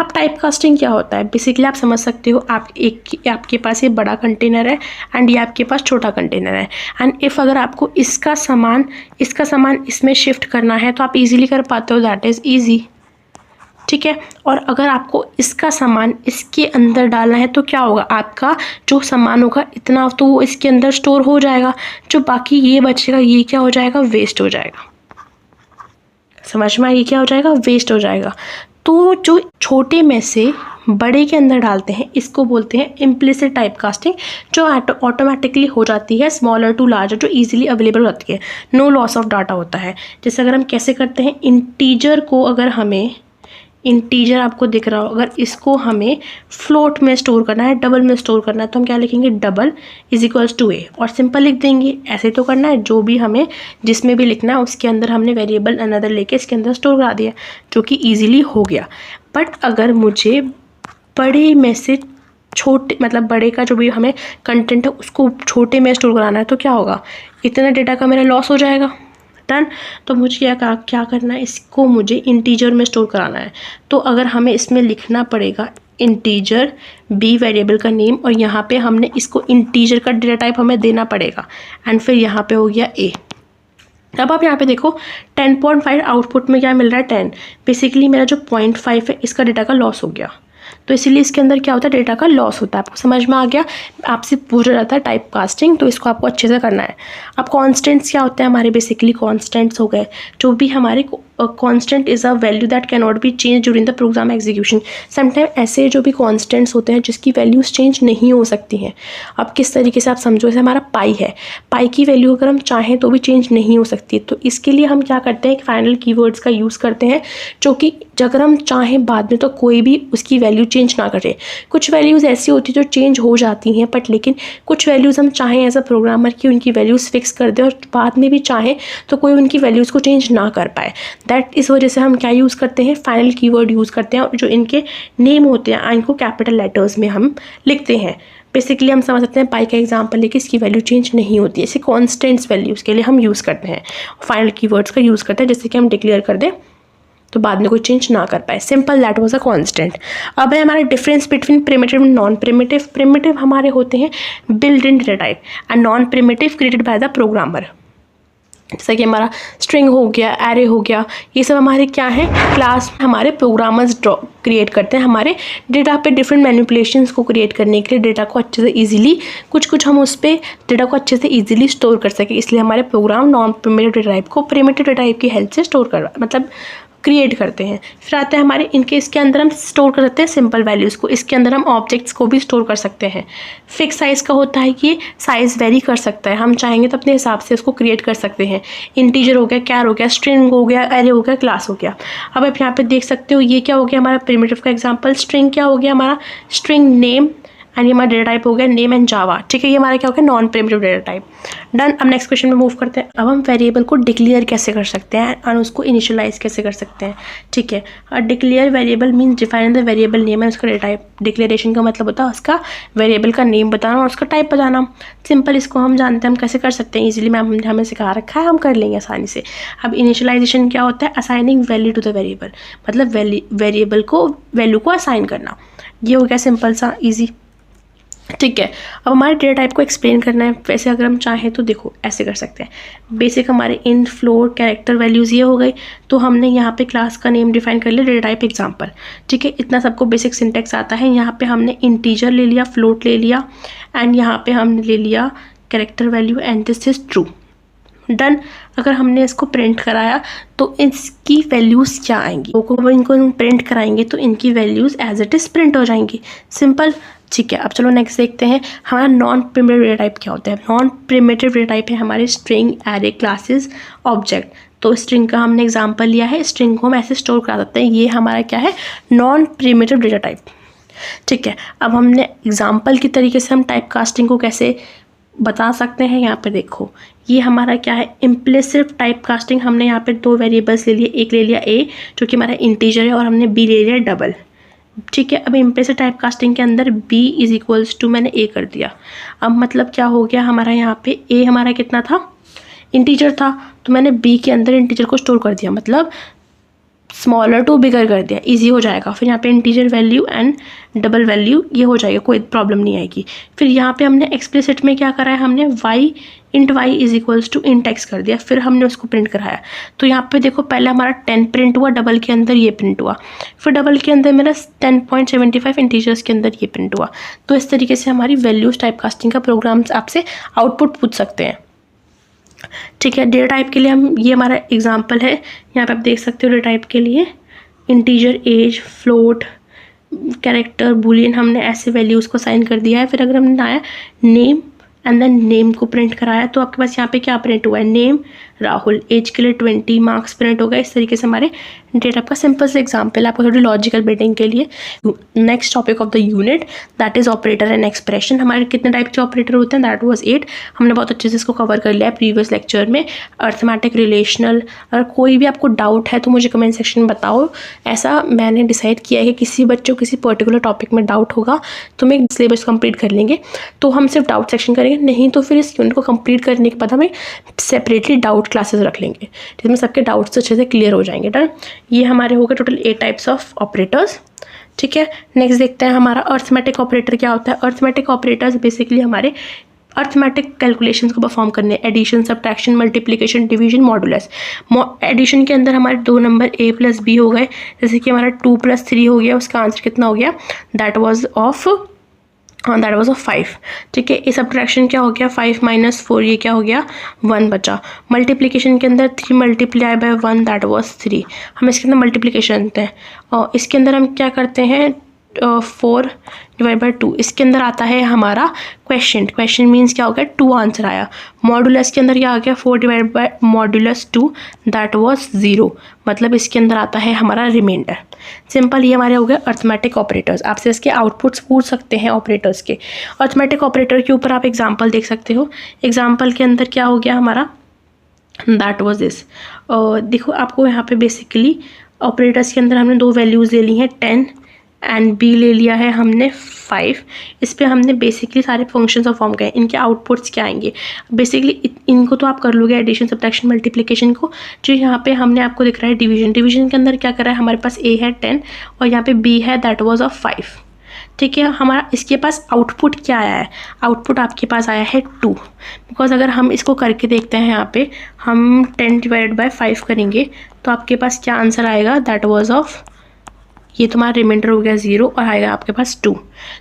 Speaker 1: अब टाइप कास्टिंग क्या होता है, बेसिकली आप समझ सकते हो, आपके पास ये बड़ा कंटेनर है एंड ये आपके पास छोटा कंटेनर है, एंड इफ़ अगर आपको इसका सामान इसमें शिफ्ट करना है तो आप इजीली कर पाते हो, दैट इज़ ईजी। ठीक है, और अगर आपको इसका सामान इसके अंदर डालना है तो क्या होगा, आपका जो सामान होगा इतना तो वो इसके अंदर स्टोर हो जाएगा, जो बाकी ये बचेगा ये क्या हो जाएगा, वेस्ट हो जाएगा। समझ में, ये क्या हो जाएगा, वेस्ट हो जाएगा। तो जो छोटे में से बड़े के अंदर डालते हैं इसको बोलते हैं इम्प्लिसिट टाइप कास्टिंग, जो ऑटोमेटिकली हो जाती है स्मॉलर टू लार्जर, जो इजीली अवेलेबल होती है, नो लॉस ऑफ डाटा होता है। जैसे अगर हम कैसे करते हैं, इंटीजर को अगर हमें इंटीजर आपको दिख रहा हो, अगर इसको हमें फ्लोट में स्टोर करना है, डबल में स्टोर करना है, तो हम क्या लिखेंगे, डबल इज इक्वल्स टू ए, और सिंपल लिख देंगे। ऐसे तो करना है, जो भी हमें जिसमें भी लिखना है उसके अंदर हमने वेरिएबल अनदर लेके इसके अंदर स्टोर करा दिया, जो कि ईजिली हो गया। बट अगर मुझे बड़े में से छोटे, मतलब बड़े का जो भी हमें कंटेंट है उसको छोटे में स्टोर कराना है तो क्या होगा, इतना डेटा का मेरा लॉस हो जाएगा। डन। तो मुझे क्या करना है, इसको मुझे इंटीजर में स्टोर कराना है। तो अगर हमें इसमें लिखना पड़ेगा इंटीजर बी वेरिएबल का नेम, और यहाँ पे हमने इसको इंटीजर का डेटा टाइप हमें देना पड़ेगा, एंड फिर यहाँ पे हो गया ए। अब आप यहाँ पे देखो 10.5 आउटपुट में क्या मिल रहा है, 10। बेसिकली मेरा जो 0.5 है इसका डेटा का लॉस हो गया, तो इसीलिए इसके अंदर क्या होता है, डेटा का लॉस होता है। आपको समझ में आ गया, आपसे पूछा जाता है टाइप कास्टिंग, तो इसको आपको अच्छे से करना है। अब कॉन्स्टेंट्स क्या होते हैं हमारे, बेसिकली कॉन्स्टेंट्स हो गए जो भी हमारे constant is a value that can not B change during the program execution. Sometime ऐसे जो भी कॉन्स्टेंट्स होते हैं जिसकी वैल्यूज़ चेंज नहीं हो सकती हैं। अब किस तरीके से आप समझो, जैसे हमारा पाई है, पाई की वैल्यू अगर हम चाहें तो भी चेंज नहीं हो सकती, तो इसके लिए हम क्या करते हैं, फाइनल कीवर्ड्स का यूज़ करते हैं, जो कि अगर हम चाहें बाद में तो कोई भी उसकी वैल्यू चेंज ना करे। कुछ वैल्यूज़ ऐसी होती है जो चेंज हो जाती हैं, बट लेकिन कुछ वैल्यूज़ हम चाहें एज अ प्रोग्रामर कि उनकी वैल्यूज़ फिक्स कर दें, और बाद में भी चाहें तो कोई उनकी वैल्यूज़ को चेंज ना कर पाए। दैट इस वजह से हम क्या यूज़ करते हैं, फाइनल कीवर्ड यूज़ करते हैं, और जो इनके नेम होते हैं इनको कैपिटल लेटर्स में हम लिखते हैं। बेसिकली हम समझ सकते हैं पाई का एग्जांपल लेके इसकी वैल्यू चेंज नहीं होती है, इसे कॉन्स्टेंट्स वैल्यूज़ के लिए हम यूज़ करते हैं, फाइनल कीवर्ड्स का यूज़ करते हैं, जैसे कि हम डिक्लेयर कर दें तो बाद में कोई चेंज ना कर पाए। Simple, that was a constant. अब है हमारा difference between primitive and non primitive. Primitive हमारे होते हैं built in data type, and non primitive created by the programmer. जैसा कि हमारा स्ट्रिंग हो गया, एरे हो गया, ये सब हमारे क्या है, क्लास हमारे प्रोग्रामर्स क्रिएट करते हैं हमारे डेटा पे डिफरेंट मैनिपुलेशंस को क्रिएट करने के लिए, डेटा को अच्छे से इजीली कुछ हम उस पर डेटा को अच्छे से इजीली स्टोर कर सके। इसलिए हमारे program non primitive data type को प्रिमिटिव डेटा टाइप की हेल्प से स्टोर कर मतलब क्रिएट करते हैं। फिर आता है हमारे इनके, इसके अंदर हम स्टोर कर सकते हैं सिंपल वैल्यूज़ को, इसके अंदर हम ऑब्जेक्ट्स को भी स्टोर कर सकते हैं। फिक्स साइज़ का होता है कि साइज़ वेरी कर सकता है, हम चाहेंगे तो अपने हिसाब से उसको क्रिएट कर सकते हैं। इंटीजर हो गया, कैर हो गया, स्ट्रिंग हो गया, एरे हो गया, क्लास हो गया। अब आप यहाँ पे देख सकते हो ये क्या हो गया हमारा प्रिमिटिव का एग्जाम्पल, स्ट्रिंग क्या हो गया हमारा, स्ट्रिंग नेम, एंड ये हमारा डेटा टाइप हो गया नेम एंड जावा। ठीक है, ये हमारा क्या हो गया, non primitive data type. Done. अब नेक्स्ट क्वेश्चन में मूव करते हैं। अब हम वेरिएबल को डिक्लेयर कैसे कर सकते हैं और उसको इनिशियलाइज कैसे कर सकते हैं। ठीक है, declare variable means define the variable name and उसका डेटा टाइप। डिक्लेरेशन का मतलब होता है उसका वेरिएबल का नेम बताना और उसका टाइप बताना। सिंपल, इसको हम जानते हैं हम कैसे कर सकते हैं इजीली, मैम हमें सिखा रखा है, हम कर लेंगे आसानी से। अब इनिशियलाइजेशन क्या होता है, assigning value to the variable, मतलब वेरिएबल को वैल्यू को असाइन करना। ये हो गया सिंपल सा ईजी। ठीक है, अब हमारे डेटा टाइप को एक्सप्लेन करना है। वैसे अगर हम चाहें तो देखो ऐसे कर सकते हैं। बेसिक हमारे इन फ्लोट कैरेक्टर वैल्यूज़ ये हो गई, तो हमने यहाँ पे क्लास का नेम डिफाइन कर लिया डेटा टाइप एग्जांपल। ठीक है, इतना सबको बेसिक सिंटेक्स आता है। यहाँ पे हमने इंटीजर ले लिया, फ्लोट ले लिया, एंड यहाँ पे हमने ले लिया character value, and this is true. Done. अगर हमने इसको प्रिंट कराया तो इसकी वैल्यूज़ क्या आएंगी, तो इनको प्रिंट कराएंगे तो इनकी values as it is print हो जाएंगी। सिंपल। ठीक है, अब चलो नेक्स्ट देखते हैं हमारा नॉन प्रिमिटिव डेटा टाइप क्या होता है। नॉन प्रिमिटिव डेटा टाइप है हमारे स्ट्रिंग, एरे, क्लासेस, ऑब्जेक्ट। तो स्ट्रिंग का हमने एग्जांपल लिया है, स्ट्रिंग को हम ऐसे स्टोर करा सकते हैं। ये हमारा क्या है, नॉन प्रिमिटिव डेटा टाइप। ठीक है, अब हमने एग्जांपल की तरीके से हम टाइप कास्टिंग को कैसे बता सकते हैं। यहाँ पे देखो ये हमारा क्या है, इम्प्लिसिट टाइप कास्टिंग। हमने यहाँ पे 2 वेरिएबल्स ले लिए, एक ले लिया a जो कि हमारा इंटीजर है और हमने b ले लिया डबल, ठीक है। अब इम्प्लिसिट टाइप कास्टिंग के अंदर b इज इक्वल्स टू मैंने a कर दिया। अब मतलब क्या हो गया हमारा, यहाँ पे a हमारा कितना था, इंटीजर था, तो मैंने b के अंदर इंटीजर को स्टोर कर दिया, मतलब स्मॉलर टू बिगर कर दिया, इजी हो जाएगा। फिर यहाँ पे integer value and double value ये हो जाएगा, कोई प्रॉब्लम नहीं आएगी। फिर यहाँ पे हमने एक्सप्लिसिट में क्या करा है, हमने y int Y is equals to int X कर दिया, फिर हमने उसको प्रिंट कराया। तो यहाँ पे देखो पहले हमारा 10 प्रिंट हुआ, डबल के अंदर ये प्रिंट हुआ, फिर डबल के अंदर मेरा 10.75 इंटीजर्स के अंदर ये प्रिंट हुआ। तो इस तरीके से हमारी वैल्यूज टाइप कास्टिंग का प्रोग्राम आपसे आउटपुट पूछ सकते हैं, ठीक है। डेटा टाइप के लिए हम, ये हमारा एग्जांपल है, यहाँ पे आप देख सकते हो डेटा टाइप के लिए integer, age, float, character, boolean, हमने ऐसे वैल्यूज़ को साइन कर दिया है। फिर अगर हमने आया नेम एंड देन नेम को प्रिंट कराया, तो आपके पास यहाँ पे क्या प्रिंट हुआ है, नेम राहुल, एज के लिए 20, मार्क्स प्रिंट होगा। इस तरीके से हमारे डेटा का सिंपल से एग्जांपल आपको थोड़ी लॉजिकल बिल्डिंग के लिए। Next topic of the unit that is operator and expression. हमारे कितने टाइप के ऑपरेटर होते हैं, दैट वाज 8। हमने बहुत अच्छे से इसको कवर कर लिया है प्रीवियस लेक्चर में। Arithmetic, relational. अगर कोई भी आपको डाउट है तो मुझे कमेंट सेक्शन में बताओ। ऐसा मैंने डिसाइड किया है कि किसी बच्चों को किसी पर्टिकुलर टॉपिक में डाउट होगा तो मैं सिलेबस कंप्लीट कर लेंगे, तो हम सिर्फ डाउट सेक्शन करेंगे, नहीं तो फिर इस यूनिट को कंप्लीट करने के बाद हमें सेपरेटली डाउट क्लासेस रख लेंगे जिसमें सबके डाउट्स अच्छे से क्लियर हो जाएंगे। डन। ये हमारे हो गए टोटल 8 टाइप्स ऑफ ऑपरेटर्स, ठीक है। नेक्स्ट देखते हैं हमारा अर्थमेटिक ऑपरेटर क्या होता है। अर्थमेटिक ऑपरेटर्स बेसिकली हमारे अर्थमेटिक कैलकुलेशंस को परफॉर्म करने, addition, subtraction, multiplication, division, modulus. Addition के अंदर हमारे 2 नंबर a प्लस b हो गए, जैसे कि हमारा 2 + 3 हो गया, उसका आंसर कितना हो गया, दैट वाज ऑफ 5, ठीक है। ये सब्ट्रैक्शन क्या हो गया, 5 - 4, ये क्या हो गया, 1 बचा। मल्टीप्लिकेशन के अंदर 3 × 1 दैट वाज 3। हम इसके अंदर मल्टीप्लिकेशन करते हैं और इसके अंदर हम क्या करते हैं, 4 / 2। इसके अंदर आता है हमारा क्वेश्चन मीन्स क्या हो गया, 2 आंसर आया। मॉडुलस के अंदर क्या आ गया, 4 / (2) दैट वाज 0, मतलब इसके अंदर आता है हमारा रिमाइंडर। सिंपल, ये हमारे हो गए अर्थमेटिक ऑपरेटर्स। आपसे इसके आउटपुट्स पूछ सकते हैं ऑपरेटर्स के। अर्थमेटिक ऑपरेटर के ऊपर आप एग्जाम्पल देख सकते हो। एग्जाम्पल के अंदर क्या हो गया हमारा, दैट वाज दिस। देखो आपको यहाँ पे बेसिकली ऑपरेटर्स के अंदर हमने 2 वैल्यूज़ ले ली हैं, 10 एंड b ले लिया है हमने 5। इस पे हमने बेसिकली सारे फंक्शंस परफॉर्म किए। इनके आउटपुट्स क्या आएंगे, बेसिकली इनको तो आप कर लोगे, एडिशन, सब्ट्रैक्शन, मल्टीप्लिकेशन को। जो यहाँ पे हमने आपको दिख रहा है डिवीजन, डिवीजन के अंदर क्या करा है, हमारे पास a है 10 और यहाँ पे b है दैट वाज ऑफ 5, ठीक है। हमारा इसके पास आउटपुट क्या आया है, आउटपुट आपके पास आया है 2, बिकॉज अगर हम इसको करके देखते हैं, यहाँ पे हम 10 / 5 करेंगे तो आपके पास क्या आंसर आएगा, दैट वाज ऑफ, ये तुम्हारा रिमाइंडर हो गया 0 और आएगा आपके पास 2।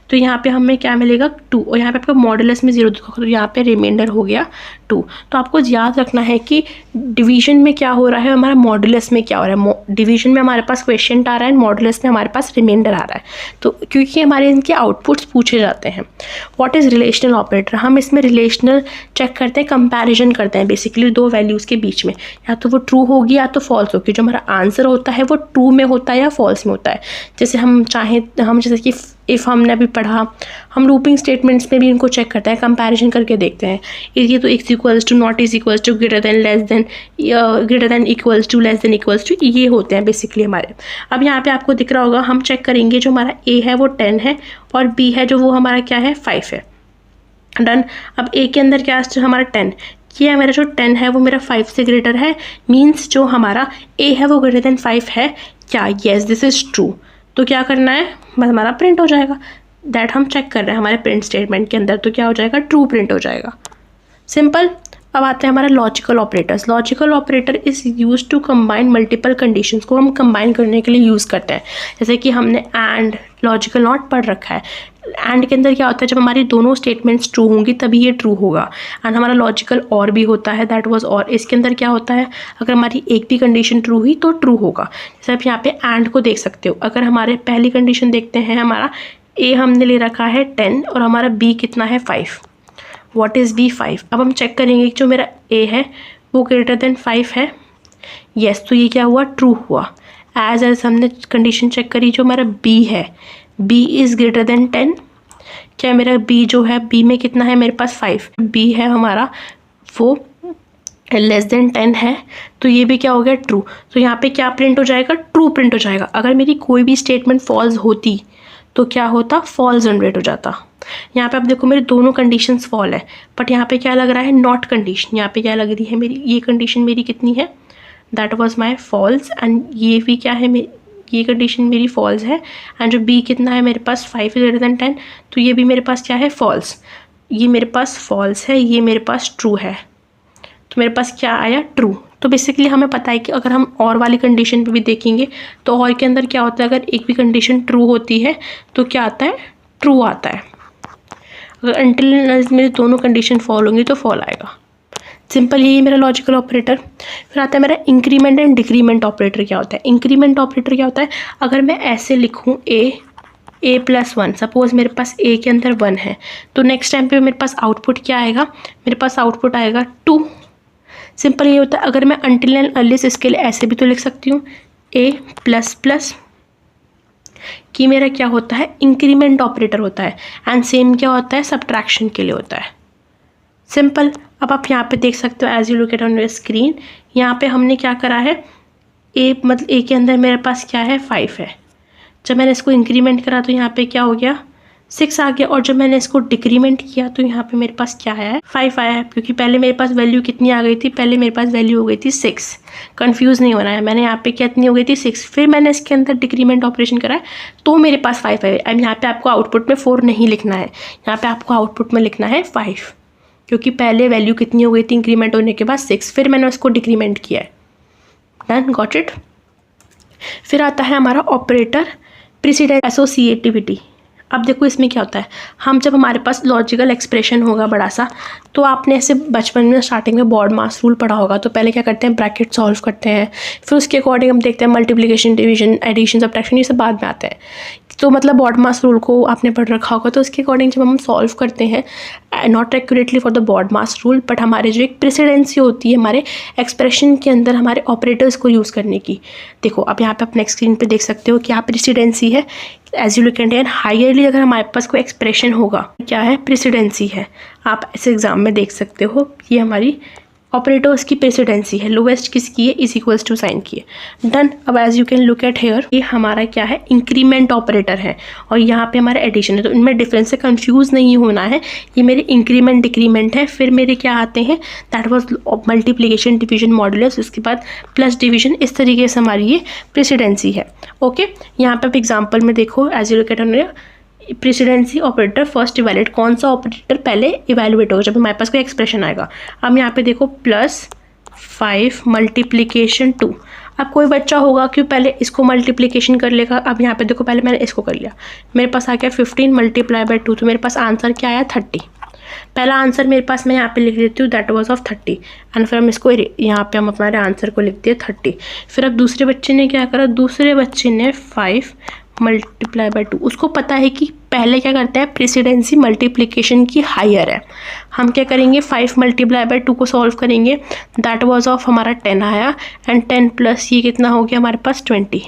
Speaker 1: तो यहाँ पे हमें क्या मिलेगा, 2, और यहाँ पे आपका मॉडुलस में 0 देखो, तो यहाँ पे रिमाइंडर हो गया 2। तो आपको याद रखना है कि डिवीजन में क्या हो रहा है, हमारा मॉडुलस में क्या हो रहा है। डिवीजन में हमारे पास क्वेश्चन आ रहा है, मॉडुलस में हमारे पास रिमाइंडर आ रहा है, तो क्योंकि हमारे इनके आउटपुट्स पूछे जाते हैं। व्हाट इज़ रिलेशनल ऑपरेटर, हम इसमें रिलेशनल चेक करते हैं, कंपैरिजन करते हैं बेसिकली 2 वैल्यूज़ के बीच में, या तो वो ट्रू होगी या तो फॉल्स होगी। जो हमारा आंसर होता है वो ट्रू में होता है या फॉल्स में होता है। जैसे हम चाहें, हम जैसे कि इफ़ हमने अभी पढ़ा, हम लूपिंग स्टेटमेंट्स में भी इनको चेक करते हैं, कंपैरिजन करके देखते हैं। ये तो x = not is equals to, greater than, less than, greater than equals to, less than equals to, ये होते हैं बेसिकली हमारे। अब यहाँ पे आपको दिख रहा होगा, हम चेक करेंगे जो हमारा a है वो 10 है और b है जो वो हमारा क्या है, 5 है। डन। अब a के अंदर क्या है, हमारा 10, ये मेरा जो 10 है वो मेरा 5 से ग्रेटर है, मीन्स जो हमारा a है वो ग्रेटर देन 5 है क्या, येस दिस इज़ ट्रू। तो क्या करना है, हमारा प्रिंट हो जाएगा, दैट हम चेक कर रहे हैं हमारे प्रिंट स्टेटमेंट के अंदर, तो क्या हो जाएगा, ट्रू प्रिंट हो जाएगा। सिंपल। अब आते हैं हमारे logical operators. Logical operator is use to combine multiple conditions को हम कंबाइन करने के लिए यूज़ करते हैं। जैसे कि हमने एंड, लॉजिकल नॉट पढ़ रखा है। एंड के अंदर क्या होता है, जब हमारी दोनों स्टेटमेंट्स ट्रू होंगी तभी ये ट्रू होगा। एंड हमारा लॉजिकल और भी होता है, दैट वाज और। इसके अंदर क्या होता है, अगर हमारी एक भी कंडीशन ट्रू हुई तो ट्रू होगा। जैसे आप यहाँ पे एंड को देख सकते हो, अगर हमारे पहली कंडीशन देखते हैं, हमारा ए हमने ले रखा है 10 और हमारा बी कितना है 5। What is B, 5। अब हम चेक करेंगे कि जो मेरा ए है वो ग्रेटर देन 5 है, येस, तो ये क्या हुआ, ट्रू हुआ। एज हमने कंडीशन चेक करी, जो हमारा बी है, बी इज़ ग्रेटर देन 10, क्या मेरा बी जो है, बी में कितना है मेरे पास 5, बी है हमारा वो <10 है, तो ये भी क्या हो गया ट्रू। तो यहाँ पे क्या प्रिंट हो जाएगा, ट्रू प्रिंट हो जाएगा। अगर मेरी कोई भी स्टेटमेंट फॉल्स होती तो क्या होता, फॉल्स जनरेट हो जाता। यहाँ पे आप देखो मेरे दोनों कंडीशंस फॉल है, बट यहाँ पे क्या लग रहा है, नॉट कंडीशन। यहाँ पे क्या लग रही है मेरी, ये कंडीशन मेरी कितनी है, that was my false, and ये भी क्या है, ये कंडीशन मेरी फॉल्स है, एंड जो बी कितना है मेरे पास 5 <10, तो ये भी मेरे पास क्या है, फॉल्स। ये मेरे पास फॉल्स है, ये मेरे पास ट्रू है, तो मेरे पास क्या आया, ट्रू। तो बेसिकली हमें पता है कि अगर हम और वाली कंडीशन पे भी देखेंगे तो और के अंदर क्या होता है, अगर एक भी कंडीशन ट्रू होती है तो क्या आता है, ट्रू आता है। अगर अनटिल मेरी दोनों कंडीशन फॉल होंगी तो फॉल आएगा। सिंपल यही मेरा लॉजिकल ऑपरेटर। फिर आता है मेरा इंक्रीमेंट एंड डिक्रीमेंट ऑपरेटर। क्या होता है इंक्रीमेंट ऑपरेटर, क्या होता है, अगर मैं ऐसे लिखूँ a+1, सपोज मेरे पास a के अंदर 1 है, तो नेक्स्ट टाइम पे मेरे पास आउटपुट क्या आएगा, मेरे पास आउटपुट आएगा 2। सिंपल ये होता है। अगर मैं अनटिल एंड अनलेस इसके लिए ऐसे भी तो लिख सकती हूँ, a++ कि मेरा क्या होता है, इंक्रीमेंट ऑपरेटर होता है, एंड सेम क्या होता है, सब्ट्रैक्शन के लिए होता है। सिंपल। अब आप यहाँ पे देख सकते हो, as you look at on your screen, यहाँ पे हमने क्या करा है, मतलब a के अंदर मेरे पास क्या है, 5 है। जब मैंने इसको इंक्रीमेंट करा तो यहाँ पे क्या हो गया, 6 आ गया, और जब मैंने इसको डिक्रीमेंट किया तो यहाँ पे मेरे पास क्या आया है, 5 आया है। क्योंकि पहले मेरे पास वैल्यू कितनी आ गई थी, पहले मेरे पास वैल्यू हो गई थी 6। कंफ्यूज नहीं होना है, मैंने यहाँ पे कितनी हो गई थी, 6। फिर मैंने इसके अंदर डिक्रीमेंट ऑपरेशन करा है तो मेरे पास 5 आया। अब यहाँ पे आपको आउटपुट में 4 नहीं लिखना है, यहाँ पे आपको आउटपुट में लिखना है 5, क्योंकि पहले वैल्यू कितनी हो गई थी इंक्रीमेंट होने के बाद, 6। फिर मैंने उसको डिक्रीमेंट किया है। Done, got it. फिर आता है हमारा ऑपरेटर प्रेसिडेंट एसोसिएटिविटी। अब देखो इसमें क्या होता है, हम जब हमारे पास लॉजिकल एक्सप्रेशन होगा बड़ा सा, तो आपने ऐसे बचपन में स्टार्टिंग में बॉड मास रूल पढ़ा होगा, तो पहले क्या करते हैं, ब्रैकेट सॉल्व करते हैं, फिर उसके अकॉर्डिंग हम देखते हैं मल्टीप्लिकेशन, डिवीजन, एडिशन, सब्ट्रैक्शन, ये सब बाद में आते हैं। तो मतलब बॉड मास रूल को आपने पढ़ रखा होगा, तो उसके अकॉर्डिंग जब हम सॉल्व करते हैं, not accurately for the BODMAS rule, but हमारे जो एक प्रेसिडेंसी होती है हमारे एक्सप्रेशन के अंदर हमारे ऑपरेटर्स को यूज़ करने की। देखो अब यहाँ पे आप नेक्स्ट स्क्रीन पे देख सकते हो क्या प्रेसिडेंसी है, एज यू लुक एट हायरली अगर हमारे पास कोई एक्सप्रेशन होगा, क्या है, प्रेसिडेंसी है। आप ऐसे एग्जाम में देख सकते हो, ये हमारी ऑपरेटर्स की प्रेसिडेंसी है, लोवेस्ट किसकी है, इज इक्वल्स टू साइन की है। डन। अब as you can look at here, ये हमारा क्या है, इंक्रीमेंट ऑपरेटर है, और यहाँ पे हमारा एडिशन है, तो इनमें डिफरेंस से कंफ्यूज नहीं होना है। ये मेरे इंक्रीमेंट डिक्रीमेंट है, फिर मेरे क्या आते हैं, that was multiplication, division, modulus, उसके बाद प्लस डिवीजन। इस तरीके से हमारी ये प्रेसिडेंसी है। ओके, यहाँ पे आप एग्जाम्पल में देखो, as you look at precedency operator first evaluate, कौन सा ऑपरेटर पहले इवैल्यूएट होगा जब हमारे पास कोई एक्सप्रेशन आएगा। अब यहाँ पे देखो +5 मल्टीप्लिकेशन 2। अब कोई बच्चा होगा कि पहले इसको मल्टीप्लिकेशन कर लेगा। अब यहाँ पे देखो पहले मैंने इसको कर लिया, मेरे पास आ गया 15 मल्टीप्लाई बाय 2, तो मेरे पास आंसर क्या आया, 30। पहला आंसर मेरे पास मैं यहाँ पे लिख देती हूँ, दैट वाज ऑफ 30, एंड फिर हम इसको यहाँ पे हम हमारे आंसर को लिख दिए 30। फिर अब दूसरे बच्चे ने क्या करा, दूसरे बच्चे ने 5 मल्टीप्लाई बाय 2। उसको पता है कि पहले क्या करता है, प्रेसिडेंसी मल्टीप्लिकेशन की हायर है। हम क्या करेंगे, 5 मल्टीप्लाई बाय 2 को सॉल्व करेंगे, दैट वाज ऑफ हमारा 10 आया, एंड 10 प्लस ये कितना हो गया हमारे पास 20।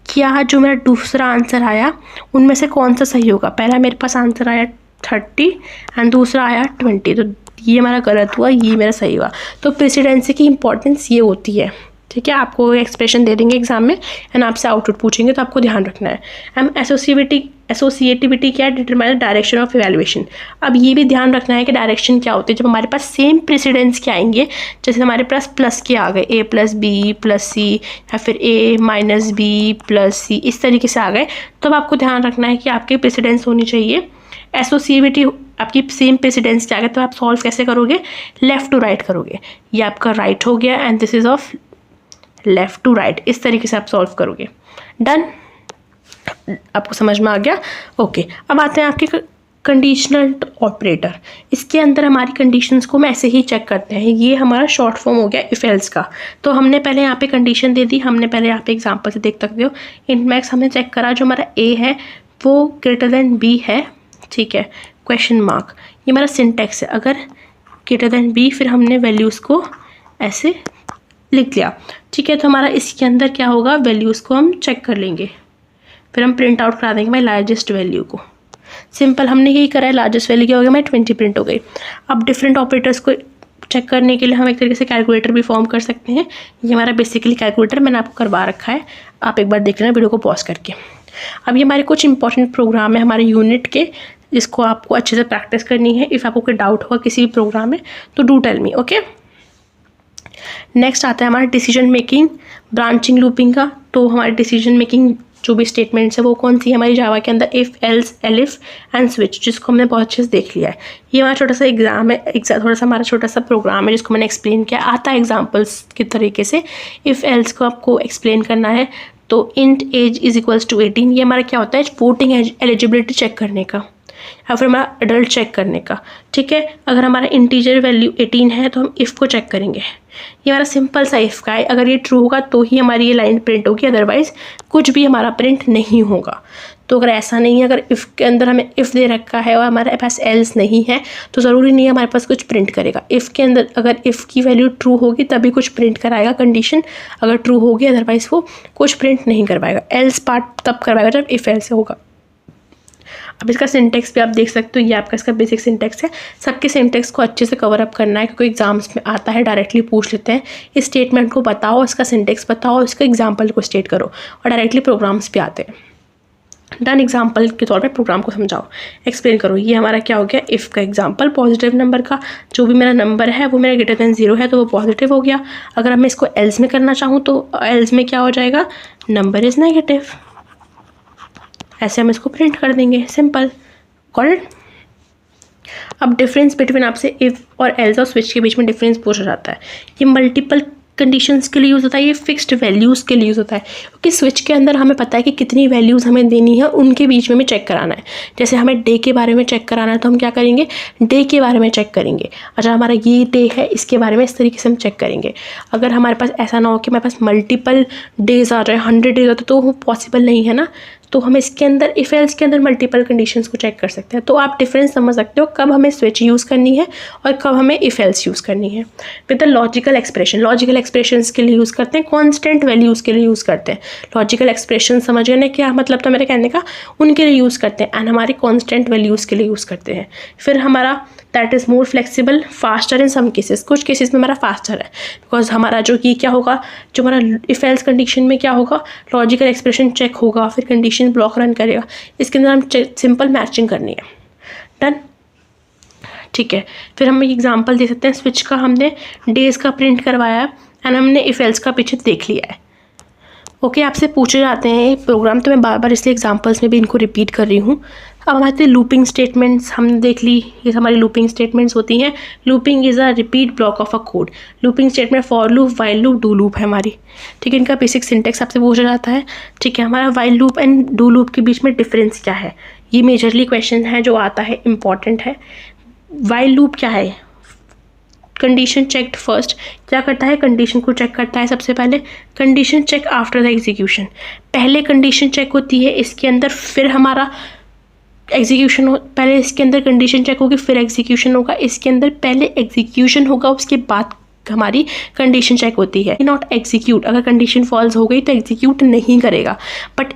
Speaker 1: क्या जो मेरा दूसरा आंसर आया उनमें से कौन सा सही होगा, पहला मेरे पास आंसर आया 30 एंड दूसरा आया 20, तो ये हमारा गलत हुआ, ये मेरा सही हुआ। तो प्रेसिडेंसी की इंपॉर्टेंस ये होती है, ठीक है। आपको एक्सप्रेशन दे देंगे एग्जाम में एंड आपसे आउटपुट पूछेंगे, तो आपको ध्यान रखना है। एम एसोसिएटिविटी क्या है, डिटरमाइन डायरेक्शन ऑफ इवैल्यूएशन। अब ये भी ध्यान रखना है कि डायरेक्शन क्या होती है जब हमारे पास सेम प्रेसिडेंस के आएंगे, जैसे हमारे पास प्लस के आ गए, a+b+c या फिर a-b+c, इस तरीके से आ गए, तो अब आपको ध्यान रखना है कि आपके प्रेसिडेंस होनी चाहिए एसोसिएटिविटी, आपकी सेम प्रेसिडेंस के आ गए, तो आप सॉल्व कैसे करोगे, लेफ्ट टू राइट करोगे। ये आपका राइट हो गया and this is of left to right, इस तरीके से आप सॉल्व करोगे। डन, आपको समझ में आ गया। ओके, अब आते हैं आपके कंडीशनल ऑपरेटर। इसके अंदर हमारी कंडीशंस को हम ऐसे ही चेक करते हैं। ये हमारा शॉर्ट फॉर्म हो गया इफ एल्स का। तो हमने पहले यहाँ पे कंडीशन दे दी, हमने पहले यहाँ पे एग्जांपल से देख सकते हो, इन मैक्स हमने चेक करा, जो हमारा ए है वो ग्रेटर देन बी है, ठीक है, क्वेश्चन मार्क, ये हमारा सिंटेक्स है। अगर ग्रेटर देन बी, फिर हमने वैल्यूज़ को ऐसे लिख लिया, ठीक है। तो हमारा इसके अंदर क्या होगा, वैल्यूज़ को हम चेक कर लेंगे, फिर हम प्रिंट आउट करा देंगे भाई लार्जेस्ट वैल्यू को। सिंपल हमने यही करा है, लार्जेस्ट वैल्यू क्या हो गया हमारी 20 प्रिंट हो गई। अब डिफरेंट ऑपरेटर्स को चेक करने के लिए हम एक तरीके से कैलकुलेटर भी फॉर्म कर सकते हैं। ये हमारा बेसिकली कैलकुलेटर मैंने आपको करवा रखा है, आप एक बार देख लेना वीडियो को पॉज करके। अब ये हमारे कुछ इंपॉर्टेंट प्रोग्राम है हमारे यूनिट के, जिसको आपको अच्छे से प्रैक्टिस करनी है। इफ़ आपको कोई डाउट होगा किसी भी प्रोग्राम में तो do tell me, okay. Next आता है हमारा डिसीजन मेकिंग ब्रांचिंग लूपिंग का। तो हमारी डिसीजन मेकिंग जो भी स्टेटमेंट्स है वो कौन सी है हमारी जावा के अंदर, if, else, elif and switch, जिसको हमने बहुत अच्छे से देख लिया है। ये हमारा छोटा सा एग्जाम है, थोड़ा सा हमारा छोटा सा प्रोग्राम है जिसको मैंने एक्सप्लेन किया, आता है एग्जाम्पल्स के तरीके से। इफ़ एल्स को आपको एक्सप्लेन करना है तो int age is equals to 18, ये हमारा क्या होता है वोटिंग एलिजिबिलिटी चेक करने का या फिर हमारा अडल्ट चेक करने का, ठीक है। अगर हमारा इंटीजर वैल्यू 18 है तो हम इफ़ को चेक करेंगे। ये हमारा सिंपल सा इफ़ का है, अगर ये ट्रू होगा तो ही हमारी ये लाइन प्रिंट होगी, अदरवाइज कुछ भी हमारा प्रिंट नहीं होगा। तो अगर ऐसा नहीं है, अगर इफ़ के अंदर हमें इफ़ दे रखा है और हमारे पास एल्स नहीं है तो ज़रूरी नहीं है हमारे पास कुछ प्रिंट करेगा। इफ़ के अंदर अगर इफ़ की वैल्यू ट्रू होगी तभी कुछ प्रिंट कराएगा, कंडीशन अगर ट्रू होगी, अदरवाइज वो कुछ प्रिंट नहीं करवाएगा। एल्स पार्ट तब करवाएगा जब इफ़ एल्स होगा। अब इसका सिंटेक्स भी आप देख सकते हो, ये आपका इसका बेसिक सिंटेक्स है। सबके सिंटेक्स को अच्छे से कवर अप करना है क्योंकि एग्जाम्स में आता है, डायरेक्टली पूछ लेते हैं इस स्टेटमेंट को बताओ, इसका सिंटेक्स बताओ, इसका एग्जाम्पल को स्टेट करो, और डायरेक्टली प्रोग्राम्स भी आते हैं। डन, एग्जाम्पल के तौर पे प्रोग्राम को समझाओ, एक्सप्लेन करो। ये हमारा क्या हो गया इफ़ का एग्जाम्पल, पॉजिटिव नंबर का जो भी मेरा नंबर है वो मेरा ग्रेटर देन 0 है तो वो पॉजिटिव हो गया। अगर मैं इसको एल्स में करना चाहूँ तो एल्स में क्या हो जाएगा, नंबर इज़ नेगेटिव, ऐसे हम इसको प्रिंट कर देंगे, सिंपल, गॉट इट। अब डिफरेंस बिटवीन आपसे इफ़ और एल्स और स्विच के बीच में डिफरेंस पूछा जाता है। ये मल्टीपल कंडीशंस के लिए यूज़ होता है, ये फिक्स्ड वैल्यूज़ के लिए यूज़ होता है क्योंकि स्विच के अंदर हमें पता है कि कितनी वैल्यूज़ हमें देनी है, उनके बीच में हमें चेक कराना है। जैसे हमें डे के बारे में चेक कराना है तो हम क्या करेंगे, डे के बारे में चेक करेंगे। अच्छा हमारा ये डे है, इसके बारे में इस तरीके से हम चेक करेंगे। अगर हमारे पास ऐसा ना हो कि हमारे पास मल्टीपल डेज आ जाए, 100 डेज आते तो वो पॉसिबल नहीं है ना, तो हम इसके अंदर इफ़ एल्स के अंदर मल्टीपल कंडीशंस को चेक कर सकते हैं। तो आप डिफरेंस समझ सकते हो कब हमें स्विच यूज़ करनी है और कब हमें इफ़ एल्स यूज़ करनी है। With the logical expression, logical expressions के लिए यूज़ करते हैं, कॉन्स्टेंट वैल्यूज़ के लिए यूज़ करते हैं। लॉजिकल एक्सप्रेशन समझ गए क्या मतलब था मेरे कहने का, उनके लिए यूज़ करते हैं, एंड हमारे कॉन्स्टेंट वैल्यूज़ के लिए यूज़ करते हैं। फिर हमारा that is more flexible, faster in some cases, कुछ केसेस में हमारा फास्टर है बिकॉज हमारा जो ये क्या होगा, जो हमारा इफ़ एल्स कंडीशन में क्या होगा, लॉजिकल एक्सप्रेशन चेक होगा, फिर कंडीशन ब्लॉक रन करेगा, इसके अंदर हम सिंपल मैचिंग करनी है। डन, ठीक है। फिर हम एक एग्जांपल दे सकते हैं, स्विच का हमने डेज का प्रिंट करवाया एंड हमने इफ़ एल्स का पीछे देख लिया है। ओके, आपसे पूछे जाते हैं प्रोग्राम, तो मैं बार बार इसलिए एग्जांपल्स में भी इनको रिपीट कर रही हूँ। अब हमारे लूपिंग स्टेटमेंट्स हमने देख ली, ये हमारी लूपिंग स्टेटमेंट्स होती हैं। Looping is a repeat block of a code. Looping statement for loop, while loop, do loop है हमारी, ठीक है। इनका बेसिक सिंटेक्स आपसे पूछा जाता है, ठीक है। हमारा while loop and do loop के बीच में डिफरेंस क्या है, ये मेजरली क्वेश्चन है जो आता है, इंपॉर्टेंट है। वाइल लूप क्या है, कंडीशन चेक्ड फर्स्ट, क्या करता है, कंडीशन को चेक करता है सबसे पहले। Condition check after the execution, पहले कंडीशन चेक होती है इसके अंदर, फिर हमारा एग्जीक्यूशन हो, पहले इसके अंदर कंडीशन चेक होगी फिर एग्जीक्यूशन होगा। इसके अंदर पहले एग्जीक्यूशन होगा उसके बाद हमारी कंडीशन चेक होती है। नॉट एग्जीक्यूट, अगर कंडीशन फॉल्स हो गई तो एग्जीक्यूट नहीं करेगा, बट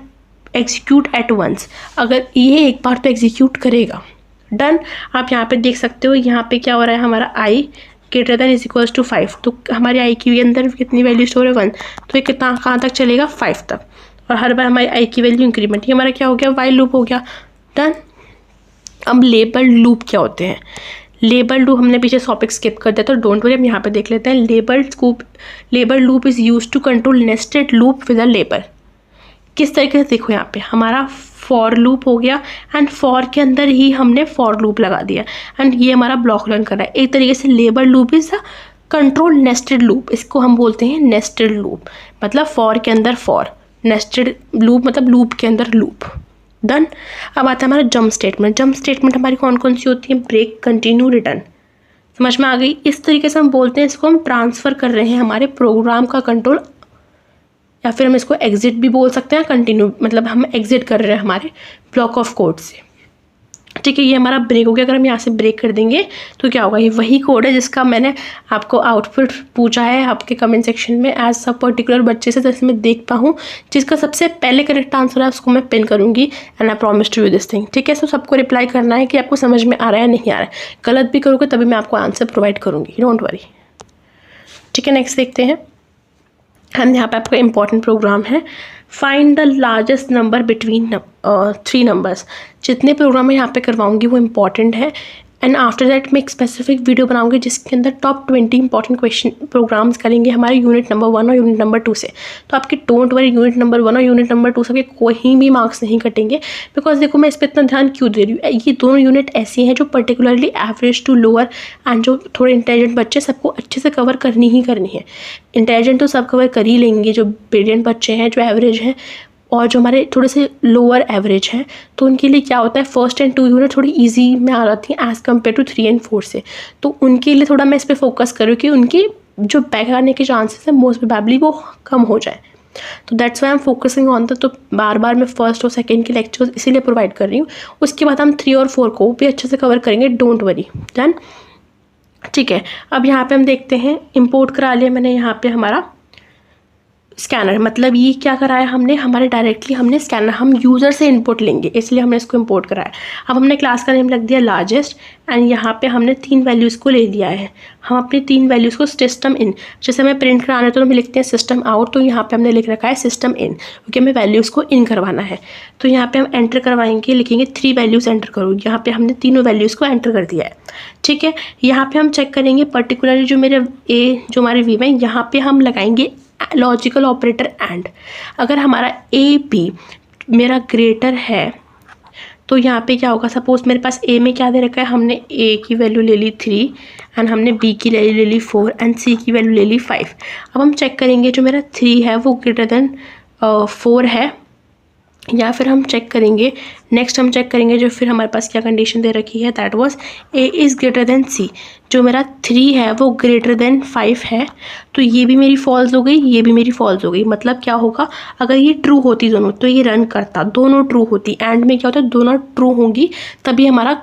Speaker 1: एग्जीक्यूट एट वंस, अगर ये एक बार तो एग्जीक्यूट करेगा। डन, आप यहाँ पे देख सकते हो, यहाँ पे क्या हो रहा है, हमारा I greater than is equals to 5, तो हमारी आई की अंदर कितनी वैल्यू स्टोर है 1, तो ये कितना कहाँ तक चलेगा 5 तक, और हर बार हमारी आई की वैल्यू इंक्रीमेंट। ये हमारा क्या हो गया, वाइल लूप हो गया। डन। अब लेबल लूप क्या होते हैं, लेबल लूप हमने पीछे टॉपिक स्किप कर दिया तो डोंट वरी, हम यहाँ पे देख लेते हैं। Label loop is use to control nested loop with a label. किस तरीके से, देखो यहाँ पे हमारा फॉर लूप हो गया एंड फॉर के अंदर ही हमने फॉर लूप लगा दिया एंड ये हमारा ब्लॉक रन कर रहा है। एक तरीके से label loop is a control nested loop, इसको हम बोलते हैं नेस्टेड लूप, मतलब फॉर के अंदर फॉर, नेस्टेड लूप मतलब लूप के अंदर लूप। डन। अब आता है हमारा जंप स्टेटमेंट। जंप स्टेटमेंट हमारी कौन कौन सी होती है, ब्रेक, कंटिन्यू, रिटर्न, समझ में आ गई। इस तरीके से हम बोलते हैं, इसको हम ट्रांसफ़र कर रहे हैं हमारे प्रोग्राम का कंट्रोल, या फिर हम इसको एग्जिट भी बोल सकते हैं, कंटिन्यू मतलब हम एग्जिट कर रहे हैं हमारे ब्लॉक ऑफ कोड से। ठीक है, ये हमारा ब्रेक हो गया। अगर हम यहाँ से ब्रेक कर देंगे तो क्या होगा, ये वही कोड है जिसका मैंने आपको आउटपुट पूछा है आपके कमेंट सेक्शन में एज सब पर्टिकुलर बच्चे से, जैसे मैं देखता हूँ जिसका सबसे पहले करेक्ट आंसर है उसको मैं पिन करूँगी and I promise to you this thing. ठीक है, सो सबको रिप्लाई करना है कि आपको समझ में आ रहा है नहीं आ रहा है। गलत भी करोगे तभी मैं आपको आंसर प्रोवाइड करूँगी, डोंट वरी। ठीक है, नेक्स्ट देखते हैं हम। यहाँ पे आपका इंपॉर्टेंट प्रोग्राम है, find the largest number between 3 numbers. जितने प्रोग्राम मैं यहाँ पे करवाऊँगी वो इंपॉर्टेंट है एंड आफ्टर दैट मैं एक स्पेसिफिक वीडियो बनाऊंगी जिसके अंदर टॉप 20 इंपॉर्टेंट क्वेश्चन प्रोग्राम्स करेंगे हमारे यूनिट नंबर 1 और यूनिट नंबर 2 से। तो आपके डोंट वरी, यूनिट नंबर 1 और यूनिट नंबर 2 से कोई भी मार्क्स नहीं कटेंगे, बिकॉज देखो मैं इस पर इतना ध्यान क्यों दे रही हूँ। ये दोनों यूनिट ऐसी हैं जो particularly average to lower end जो थोड़े इंटेलिजेंट बच्चे सबको अच्छे से कवर करनी ही करनी है। इंटेलिजेंट तो सब कवर कर ही लेंगे, जो ब्रिलियंट बच्चे हैं, जो एवरेज हैं और जो हमारे थोड़े से लोअर एवरेज हैं, तो उनके लिए क्या होता है, फर्स्ट एंड 2 यूनिट थोड़ी इजी में आ जाती हैं एज़ कम्पेयर टू 3 एंड 4 से। तो उनके लिए थोड़ा मैं इस पर फोकस करूँ कि उनकी जो बैक आने के चांसेस है मोस्ट प्रोबेबली वो कम हो जाए। तो that's why I am focusing on the, तो बार बार मैं फर्स्ट और सेकेंड के लेक्चर्स इसीलिए प्रोवाइड कर रही हूँ। उसके बाद हम 3 और 4 को भी अच्छे से कवर करेंगे, डोंट वरी। डन, ठीक है। अब यहाँ पे हम देखते हैं, इंपोर्ट करा लिया मैंने यहाँ पे हमारा स्कैनर। मतलब ये क्या कराया हमने, हमारे डायरेक्टली हमने स्कैनर, हम यूज़र से इनपुट लेंगे इसलिए हमने इसको इंपोर्ट कराया। अब हमने क्लास का नेम रख दिया लार्जेस्ट एंड यहाँ पे हमने 3 वैल्यूज़ को ले लिया है। हम अपनी 3 वैल्यूज़ को सिस्टम इन, जैसे हमें प्रिंट कराना है तो हम लिखते हैं सिस्टम आउट, तो यहाँ पे हमने लिख रखा है सिस्टम इन, क्योंकि हमें वैल्यूज़ को इन करवाना है। तो यहाँ पे हम एंटर करवाएंगे, लिखेंगे 3 वैल्यूज़ एंटर करो। यहाँ पे हमने तीनों वैल्यूज़ को एंटर कर दिया है। ठीक है, यहाँ पे हम चेक करेंगे पर्टिकुलरली जो मेरे जो हमारे वी में, यहाँ पे हम लगाएंगे लॉजिकल ऑपरेटर एंड। अगर हमारा ए बी मेरा ग्रेटर है तो यहाँ पे क्या होगा, सपोज मेरे पास ए में क्या दे रखा है, हमने ए की वैल्यू ले ली 3 एंड हमने बी की वैल्यू ले ली 4 एंड सी की वैल्यू ले ली 5। अब हम चेक करेंगे जो मेरा 3 है वो ग्रेटर देन 4 है, या फिर हम चेक करेंगे, नेक्स्ट हम चेक करेंगे जो फिर हमारे पास क्या कंडीशन दे रखी है, that was A is greater than C. जो मेरा 3 है वो ग्रेटर देन 5 है, तो ये भी मेरी फॉल्स हो गई, ये भी मेरी फॉल्स हो गई। मतलब क्या होगा, अगर ये ट्रू होती दोनों तो ये रन करता, दोनों ट्रू होती, एंड में क्या होता है दोनों ट्रू होंगी तभी हमारा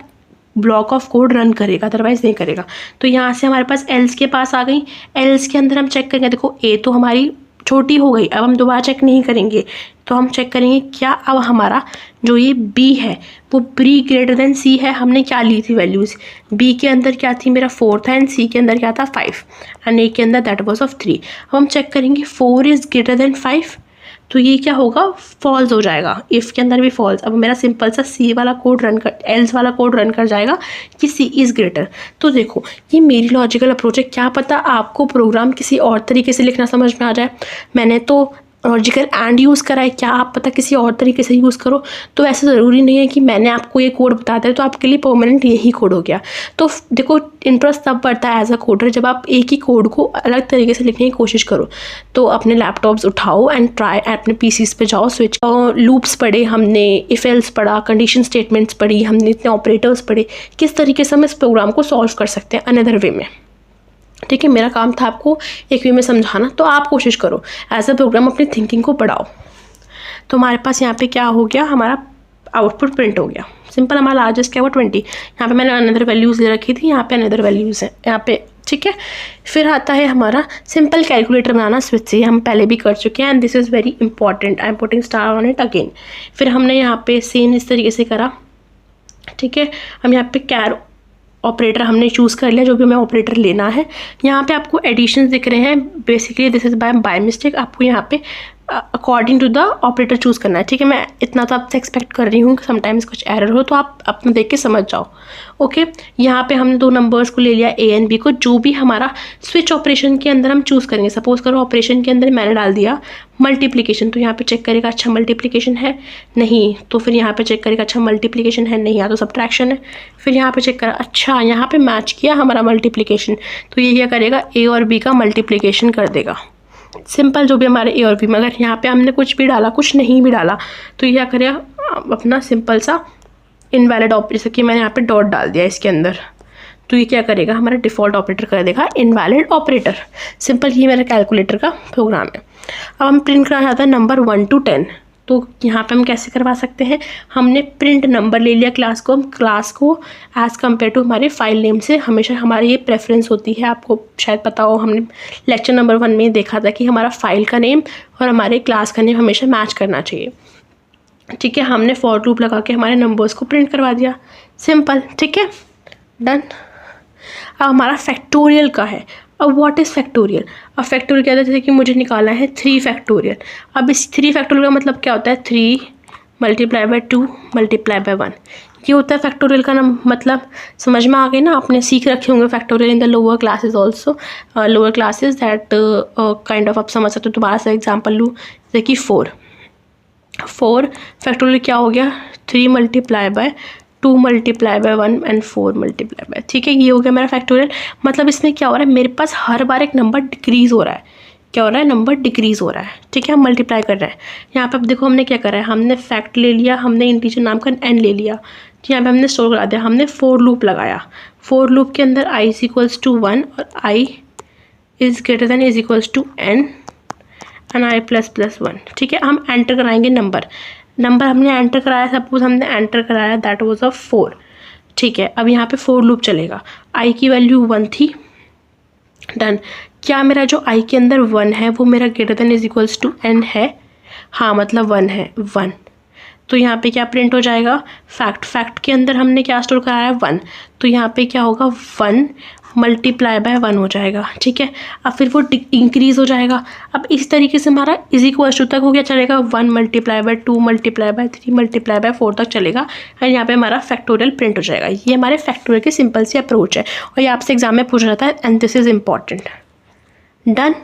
Speaker 1: ब्लॉक ऑफ कोड रन करेगा, अदरवाइज नहीं करेगा। तो यहाँ से हमारे पास एल्स के पास आ गई। एल्स के अंदर हम चेक करेंगे, देखो ए तो हमारी छोटी हो गई, अब हम दोबारा चेक नहीं करेंगे, तो हम चेक करेंगे क्या अब हमारा जो ये बी है वो बी ग्रेटर देन सी है। हमने क्या ली थी वैल्यूज़, बी के अंदर क्या थी, मेरा 4 था एंड सी के अंदर क्या था 5 एंड ए के अंदर दैट वाज ऑफ 3। अब हम चेक करेंगे 4 इज़ ग्रेटर देन 5, तो ये क्या होगा, फॉल्स हो जाएगा। इफ़ के अंदर भी फॉल्स। अब मेरा सिंपल सा सी वाला कोड रन कर, एल्स वाला कोड रन कर जाएगा कि सी इज़ ग्रेटर। तो देखो ये मेरी लॉजिकल अप्रोच है, क्या पता आपको प्रोग्राम किसी और तरीके से लिखना समझ में आ जाए। मैंने तो लॉजिकल एंड यूज़ करा है, क्या आप पता किसी और तरीके से यूज़ करो। तो ऐसा ज़रूरी नहीं है कि मैंने आपको ये कोड बता दिया तो आपके लिए परमानेंट यही कोड हो गया। तो देखो इंटरेस्ट तब बढ़ता है एज अ कोडर जब आप एक ही कोड को अलग तरीके से लिखने की कोशिश करो। तो अपने लैपटॉप्स उठाओ एंड ट्राई, अपने पीसीज पे जाओ, स्विच लूप्स पढ़े हमने, इफ एल्स पढ़ा, कंडीशन स्टेटमेंट्स पढ़ी हमने, इतने ऑपरेटर्स पढ़े, किस तरीके से हम इस प्रोग्राम को सॉल्व कर सकते हैं अनदर वे में। ठीक है, मेरा काम था आपको एक वे में समझाना, तो आप कोशिश करो एज अ प्रोग्राम अपनी थिंकिंग को बढ़ाओ। तो हमारे पास यहाँ पे क्या हो गया, हमारा आउटपुट प्रिंट हो गया। सिंपल, हमारा लार्जेस्ट क्या हुआ 20। यहाँ पे मैंने अनदर वैल्यूज़ ले रखी थी, यहाँ पे अनदर वैल्यूज़ हैं यहाँ पे। ठीक है, फिर आता है हमारा सिंपल कैलकुलेटर बनाना स्विच से, हम पहले भी कर चुके हैं and this is very important, I am putting star on it again. फिर हमने यहाँ पे सेम इस तरीके से करा। ठीक है, हम यहाँ पे कैर ऑपरेटर हमने चूज़ कर लिया, जो भी हमें ऑपरेटर लेना है। यहाँ पे आपको एडिशन दिख रहे हैं, basically this is by mistake, आपको यहाँ पे according to the operator choose करना है। ठीक है, मैं इतना तो आपसे एक्सपेक्ट कर रही हूँ कि समटाइम्स कुछ एरर हो तो आप अपना देख के समझ जाओ। ओके, यहाँ पे हमने 2 नंबर्स को ले लिया ए एंड बी को, जो भी हमारा स्विच ऑपरेशन के अंदर हम चूज़ करेंगे। सपोज करो ऑपरेशन के अंदर मैंने डाल दिया मल्टीप्लिकेशन, तो यहाँ पे चेक करेगा अच्छा मल्टीप्लिकेशन है, नहीं तो फिर यहाँ पे चेक करेगा अच्छा मल्टीप्लिकेशन है, नहीं या तो सब्ट्रैक्शन है। फिर यहाँ पे चेक करा, अच्छा यहाँ पे मैच किया हमारा मल्टीप्लिकेशन, तो ये क्या करेगा, ए और बी का मल्टीप्लिकेशन कर देगा। सिंपल, जो भी हमारे ए और बी में, अगर यहाँ पे हमने कुछ भी डाला, कुछ नहीं भी डाला, तो ये क्या करेगा, अपना सिंपल सा इनवैलिड ऑपरेटर, जैसे कि मैंने यहाँ पे डॉट डाल दिया इसके अंदर, तो ये क्या करेगा, हमारा डिफ़ॉल्ट ऑपरेटर कर देगा इनवैलिड ऑपरेटर। सिंपल, ये मेरा कैलकुलेटर का प्रोग्राम है। अब हम प्रिंट करना चाहते हैं नंबर 1 to 10, तो यहाँ पे हम कैसे करवा सकते हैं, हमने प्रिंट नंबर ले लिया क्लास को, हम क्लास को एज़ कम्पेयर टू हमारे फाइल नेम से हमेशा हमारी ये प्रेफरेंस होती है, आपको शायद पता हो, हमने लेक्चर नंबर 1 में देखा था कि हमारा फाइल का नेम और हमारे क्लास का नेम हमेशा मैच करना चाहिए। ठीक है, हमने फॉर लूप लगा के हमारे नंबर्स को प्रिंट करवा दिया, सिंपल। ठीक है, डन। अब हमारा फैक्टोरियल का है। अब व्हाट इज़ फैक्टोरियल? अब फैक्टोरियल क्या होता है, जैसे कि मुझे निकाला है 3 फैक्टोरियल। अब इस 3 फैक्टोरियल का मतलब क्या होता है, 3 मल्टीप्लाई बाय 2 मल्टीप्लाई बाय 1, ये होता है फैक्टोरियल का मतलब। समझ में आ गई ना, आपने सीख रखे होंगे factorial in the lower classes also, lower classes that kind of आप समझ सकते हो। दोबारा से एग्जाम्पल लूँ, जैसे कि 4 फैक्टोरियल क्या हो गया, 3 multiply by 2 multiply by 1 and 4 multiply by. ठीक है, ये हो गया मेरा फैक्टोरियल। मतलब इसमें क्या हो रहा है, मेरे पास हर बार एक नंबर डिक्रीज़ हो रहा है। क्या हो रहा है, नंबर डिक्रीज़ हो रहा है। ठीक है, हम मल्टीप्लाई कर रहे हैं। यहाँ पे अब देखो हमने क्या करा है, हमने फैक्ट ले लिया, हमने इंटीजर नाम का n ले लिया, तो यहाँ पे हमने स्टोर करा दिया, हमने फॉर लूप लगाया। फॉर लूप के अंदर i इज इक्वल्स टू 1 और i is greater than is equals to n and i plus plus 1। ठीक है, हम एंटर कराएंगे नंबर हमने एंटर कराया, सपोज हमने एंटर कराया दैट वाज ऑफ 4। ठीक है, अब यहाँ पे फॉर लूप चलेगा, i की वैल्यू 1 थी, डन। क्या मेरा जो i के अंदर 1 है वो मेरा greater than is equals to n है? हाँ, मतलब 1 है, 1। तो यहाँ पे क्या प्रिंट हो जाएगा, फैक्ट के अंदर हमने क्या स्टोर कराया है, 1, तो यहाँ पे क्या होगा, 1 मल्टीप्लाई बाय 1 हो जाएगा। ठीक है, अब फिर वो इंक्रीज़ हो जाएगा। अब इस तरीके से हमारा इज इक्वल टू तक हो गया, चलेगा 1 multiply by 2 multiply by 3 multiply by 4 तक चलेगा, और यहाँ पे हमारा फैक्टोरियल प्रिंट हो जाएगा। ये हमारे फैक्टोरियल की सिंपल सी अप्रोच है, और ये आपसे एग्जाम में पूछा जाता है, and this is important. Done.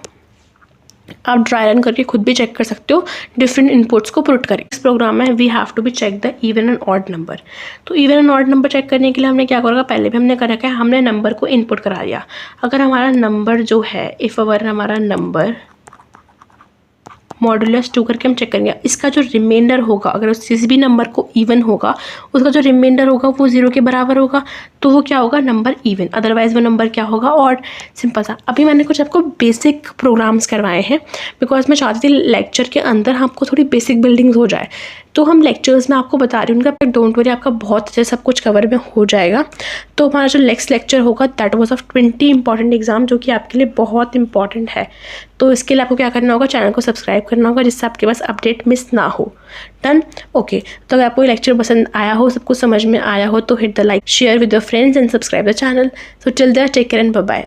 Speaker 1: आप ड्राई रन करके खुद भी चेक कर सकते हो, डिफरेंट इनपुट्स को पुट करें। इस प्रोग्राम में we have to be check the even and odd number. तो even and odd number check करने के लिए हमने क्या करेगा, पहले भी हमने कर रखा है, हमने नंबर को इनपुट करा दिया। अगर हमारा नंबर जो है, इफ़ अगर हमारा नंबर मॉडुलस 2 करके हम चेक करेंगे, इसका जो रिमाइंडर होगा, अगर उस किसी भी नंबर को इवन होगा, उसका जो रिमाइंडर होगा वो 0 के बराबर होगा, तो वो क्या होगा, नंबर इवन। अदरवाइज वो नंबर क्या होगा, ऑड। सिंपल सा। अभी मैंने कुछ आपको बेसिक प्रोग्राम्स करवाए हैं, बिकॉज मैं चाहती थी लेक्चर के अंदर हमको थोड़ी बेसिक बिल्डिंग्स हो जाए, तो हम लेक्चर्स में आपको बता रही हूँ उनका, डोंट वरी, आपका बहुत अच्छे सब कुछ कवर में हो जाएगा। तो हमारा जो नेक्स्ट लेक्चर होगा that was of 20 important exam, जो कि आपके लिए बहुत इंपॉर्टेंट है। तो इसके लिए आपको क्या करना होगा, चैनल को सब्सक्राइब करना होगा, जिससे आपके पास अपडेट मिस ना हो। Done, okay. तो अगर आपको ये लेक्चर पसंद आया हो, सब कुछ समझ में आया हो, तो hit the like, share with your friends and subscribe the channel. So till there, take care and bye bye.